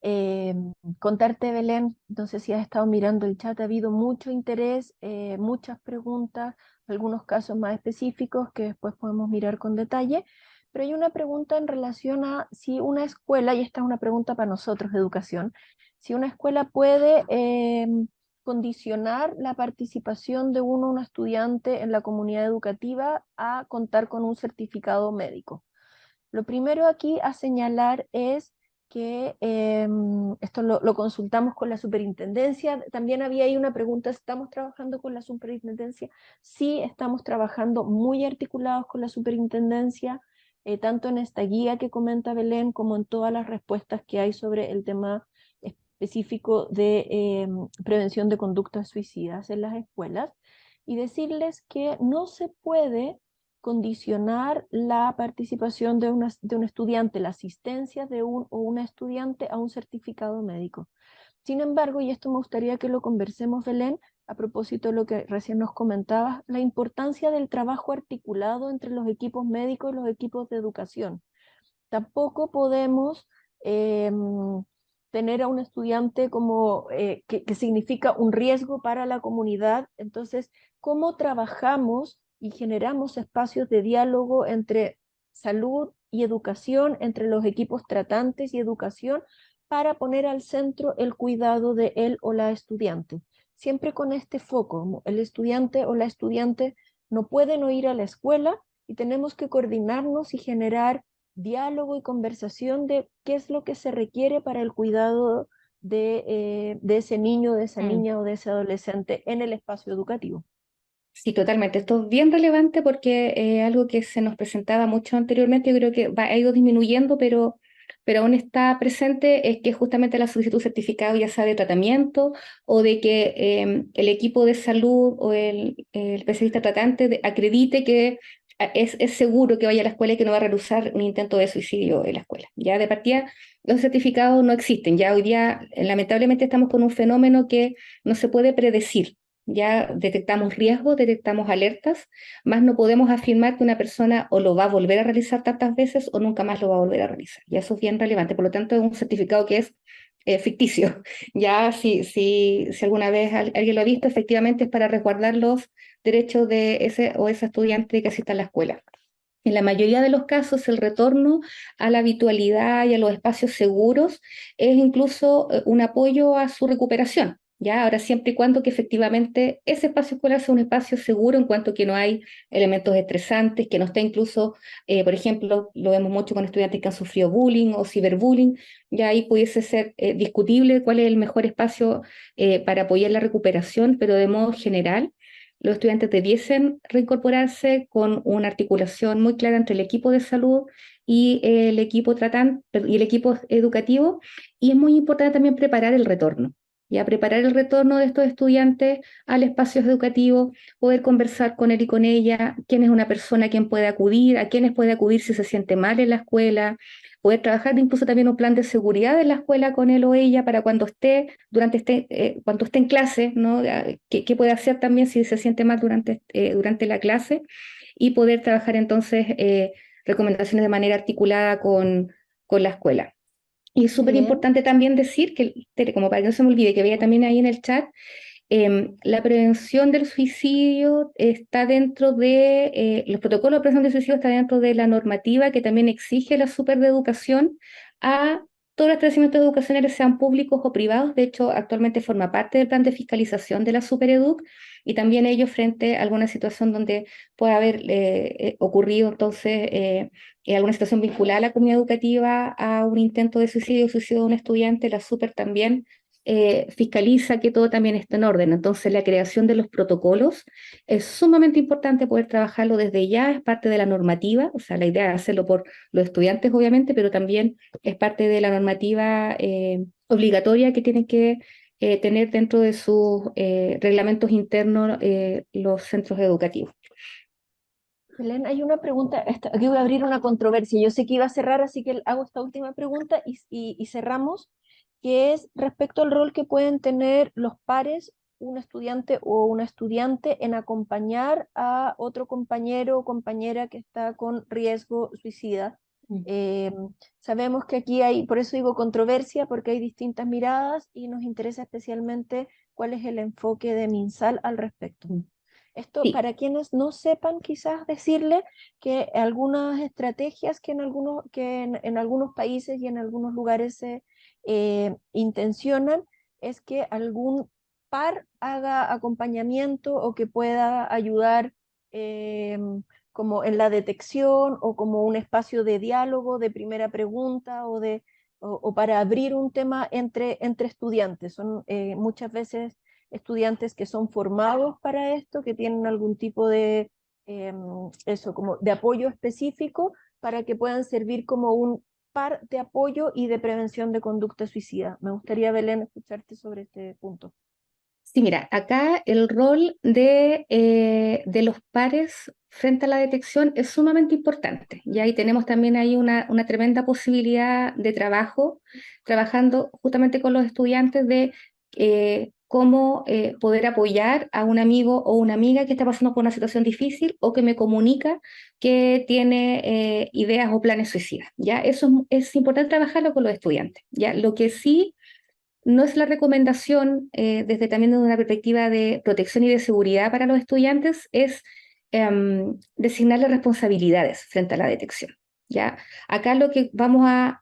Eh, Contarte, Belén, no sé si has estado mirando el chat, ha habido mucho interés, muchas preguntas, algunos casos más específicos que después podemos mirar con detalle, pero hay una pregunta en relación a si una escuela, y esta es una pregunta para nosotros, educación, si una escuela puede condicionar la participación de un estudiante en la comunidad educativa a contar con un certificado médico. Lo primero aquí a señalar es que esto lo consultamos con la superintendencia. También había ahí una pregunta, ¿estamos trabajando con la superintendencia? Sí, estamos trabajando muy articulados con la superintendencia, tanto en esta guía que comenta Belén como en todas las respuestas que hay sobre el tema específico de prevención de conductas suicidas en las escuelas. Y decirles que no se puede condicionar la participación de un estudiante, la asistencia de un o una estudiante a un certificado médico. Sin embargo, y esto me gustaría que lo conversemos, Belén, a propósito de lo que recién nos comentabas, la importancia del trabajo articulado entre los equipos médicos y los equipos de educación. Tampoco podemos tener a un estudiante como que significa un riesgo para la comunidad. Entonces, ¿cómo trabajamos y generamos espacios de diálogo entre salud y educación, entre los equipos tratantes y educación, para poner al centro el cuidado de él o la estudiante? Siempre con este foco, el estudiante o la estudiante no pueden no ir a la escuela y tenemos que coordinarnos y generar diálogo y conversación de qué es lo que se requiere para el cuidado de ese niño, de esa niña o de ese adolescente en el espacio educativo. Sí, totalmente. Esto es bien relevante porque algo que se nos presentaba mucho anteriormente, yo creo que ha ido disminuyendo, pero aún está presente, es que justamente la solicitud certificado, ya sea de tratamiento o de que el equipo de salud o el especialista tratante acredite que es seguro que vaya a la escuela y que no va a realizar un intento de suicidio en la escuela. Ya de partida, los certificados no existen. Ya hoy día, lamentablemente, estamos con un fenómeno que no se puede predecir. Ya detectamos riesgos, detectamos alertas, más no podemos afirmar que una persona o lo va a volver a realizar tantas veces o nunca más lo va a volver a realizar. Ya eso es bien relevante. Por lo tanto, es un certificado que es ficticio. Ya si alguna vez alguien lo ha visto, efectivamente es para resguardar los derechos de ese o esa estudiante que asista a la escuela. En la mayoría de los casos, el retorno a la habitualidad y a los espacios seguros es incluso un apoyo a su recuperación. ¿Ya? Ahora, siempre y cuando que efectivamente ese espacio escolar sea un espacio seguro en cuanto que no hay elementos estresantes, que no esté incluso, por ejemplo, lo vemos mucho con estudiantes que han sufrido bullying o ciberbullying, ya ahí pudiese ser discutible cuál es el mejor espacio para apoyar la recuperación, pero de modo general los estudiantes debiesen reincorporarse con una articulación muy clara entre el equipo de salud y el equipo tratante y el equipo educativo, y es muy importante también preparar el retorno. Ya preparar el retorno de estos estudiantes al espacio educativo, poder conversar con él y con ella, quién es una persona a quien puede acudir, a quiénes puede acudir si se siente mal en la escuela, poder trabajar incluso también un plan de seguridad en la escuela con él o ella para cuando esté, cuando esté en clase, ¿no? ¿Qué puede hacer también si se siente mal durante la clase? Y poder trabajar entonces recomendaciones de manera articulada con la escuela. Y es súper Bien. importante también decir que, como para que no se me olvide, que veía también ahí en el chat, la prevención del suicidio está dentro de, los protocolos de prevención del suicidio está dentro de la normativa que también exige la supereducación a todos los establecimientos educacionales, sean públicos o privados. De hecho, actualmente forma parte del plan de fiscalización de la Supereduc y también ellos frente a alguna situación donde pueda haber ocurrido entonces alguna situación vinculada a la comunidad educativa a un intento de suicidio de un estudiante, la Super también fiscaliza que todo también esté en orden. Entonces, la creación de los protocolos es sumamente importante poder trabajarlo desde ya, es parte de la normativa, o sea, la idea es hacerlo por los estudiantes, obviamente, pero también es parte de la normativa obligatoria que tienen que tener dentro de sus reglamentos internos los centros educativos. Belén, hay una pregunta, aquí voy a abrir una controversia. Yo sé que iba a cerrar, así que hago esta última pregunta y cerramos, que es respecto al rol que pueden tener los pares un estudiante o una estudiante en acompañar a otro compañero o compañera que está con riesgo suicida. Sabemos que aquí hay, por eso digo controversia, porque hay distintas miradas y nos interesa especialmente cuál es el enfoque de MinSal al respecto. Esto, Sí. para quienes no sepan, quizás decirle que algunas estrategias que en algunos países y en algunos lugares se intencionan es que algún par haga acompañamiento o que pueda ayudar como en la detección o como un espacio de diálogo, de primera pregunta o para abrir un tema entre estudiantes. Son muchas veces estudiantes que son formados para esto, que tienen algún tipo de, como de apoyo específico para que puedan servir como un par de apoyo y de prevención de conducta suicida. Me gustaría, Belén, escucharte sobre este punto. Sí, mira, acá el rol de los pares frente a la detección es sumamente importante. Y ahí tenemos también ahí una tremenda posibilidad de trabajo, trabajando justamente con los estudiantes de cómo poder apoyar a un amigo o una amiga que está pasando por una situación difícil o que me comunica que tiene ideas o planes suicidas. ¿Ya? Eso es importante trabajarlo con los estudiantes. ¿Ya? Lo que sí no es la recomendación, desde también desde una perspectiva de protección y de seguridad para los estudiantes, es designarle responsabilidades frente a la detección. ¿Ya? Acá lo que vamos a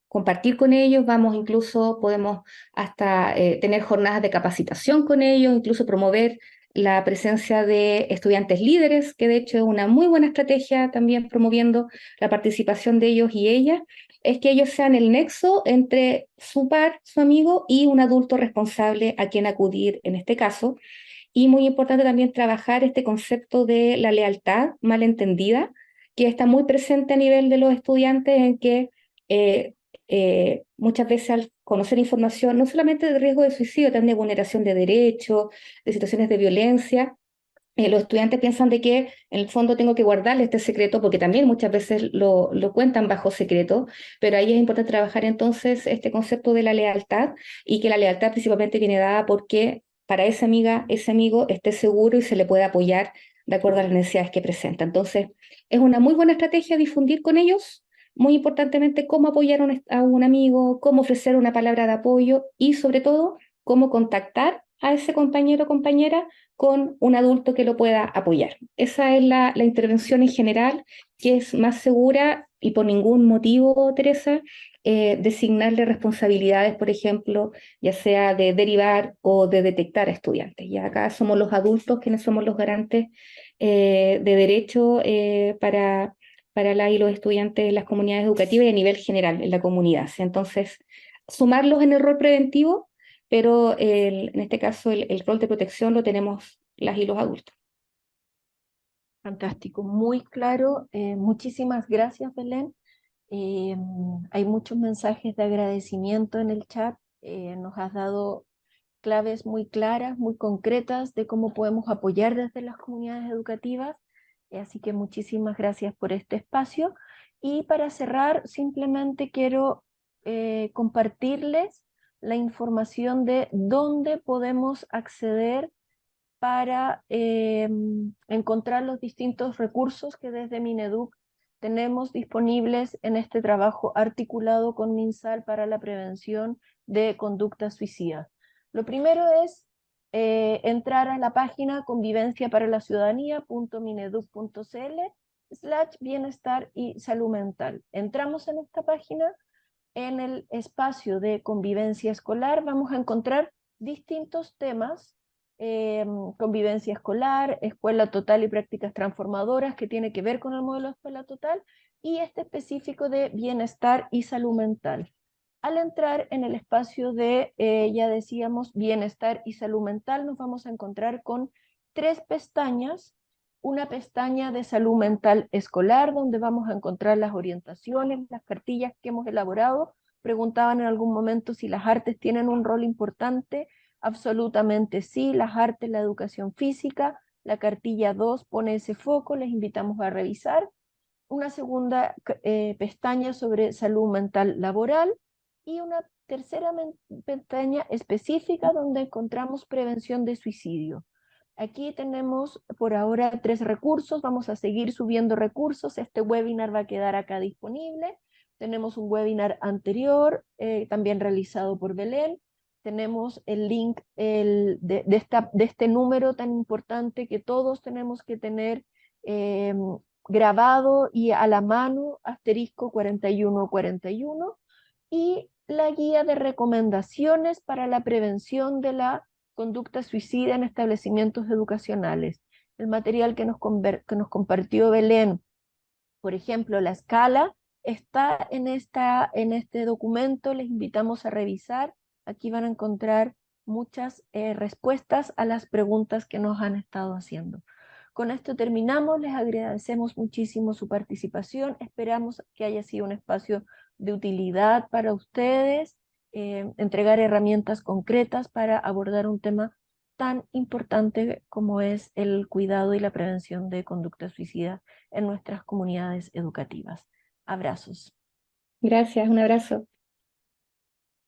compartir con ellos, podemos hasta tener jornadas de capacitación con ellos, incluso promover la presencia de estudiantes líderes, que de hecho es una muy buena estrategia también promoviendo la participación de ellos y ellas, es que ellos sean el nexo entre su par, su amigo, y un adulto responsable a quien acudir en este caso. Y muy importante también trabajar este concepto de la lealtad malentendida, que está muy presente a nivel de los estudiantes, en que muchas veces al conocer información, no solamente de riesgo de suicidio, también de vulneración de derechos, de situaciones de violencia, los estudiantes piensan de que en el fondo tengo que guardarle este secreto, porque también muchas veces lo cuentan bajo secreto, pero ahí es importante trabajar entonces este concepto de la lealtad, y que la lealtad principalmente viene dada porque para esa amiga, ese amigo esté seguro y se le puede apoyar de acuerdo a las necesidades que presenta. Entonces, es una muy buena estrategia difundir con ellos, muy importantemente, cómo apoyar a un amigo, cómo ofrecer una palabra de apoyo y sobre todo, cómo contactar a ese compañero o compañera con un adulto que lo pueda apoyar. Esa es la intervención en general, que es más segura, y por ningún motivo, Teresa, designarle responsabilidades, por ejemplo, ya sea de derivar o de detectar a estudiantes. Y acá somos los adultos quienes somos los garantes de derecho para la y los estudiantes en las comunidades educativas y a nivel general en la comunidad. Entonces, sumarlos en el rol preventivo, pero en este caso el rol de protección lo tenemos las y los adultos. Fantástico, muy claro. Muchísimas gracias, Belén. Hay muchos mensajes de agradecimiento en el chat. Nos has dado claves muy claras, muy concretas de cómo podemos apoyar desde las comunidades educativas. Así que muchísimas gracias por este espacio. Y para cerrar, simplemente quiero compartirles la información de dónde podemos acceder para encontrar los distintos recursos que desde Mineduc tenemos disponibles en este trabajo articulado con MinSal para la prevención de conductas suicidas. Lo primero es entrar a la página convivenciaparalaciudadanía.mineduc.cl/bienestar y salud mental. Entramos en esta página, en el espacio de convivencia escolar vamos a encontrar distintos temas, convivencia escolar, escuela total y prácticas transformadoras, que tiene que ver con el modelo de escuela total, y este específico de bienestar y salud mental. Al entrar en el espacio de, ya decíamos, bienestar y salud mental, nos vamos a encontrar con 3 pestañas. Una pestaña de salud mental escolar, donde vamos a encontrar las orientaciones, las cartillas que hemos elaborado. Preguntaban en algún momento si las artes tienen un rol importante. Absolutamente sí, las artes, la educación física. La cartilla 2 pone ese foco, les invitamos a revisar. Una segunda pestaña sobre salud mental laboral y una tercera pestaña específica donde encontramos prevención de suicidio. Aquí tenemos por ahora 3 recursos, vamos a seguir subiendo recursos, este webinar va a quedar acá disponible. Tenemos un webinar anterior, también realizado por Belén. Tenemos el link de este número tan importante que todos tenemos que tener grabado y a la mano, asterisco 4141, y la guía de recomendaciones para la prevención de la conducta suicida en establecimientos educacionales. El material que nos compartió Belén, por ejemplo, la escala, está en este documento, les invitamos a revisar. Aquí van a encontrar muchas respuestas a las preguntas que nos han estado haciendo. Con esto terminamos, les agradecemos muchísimo su participación, esperamos que haya sido un espacio de utilidad para ustedes, entregar herramientas concretas para abordar un tema tan importante como es el cuidado y la prevención de conducta suicida en nuestras comunidades educativas. Abrazos. Gracias, un abrazo.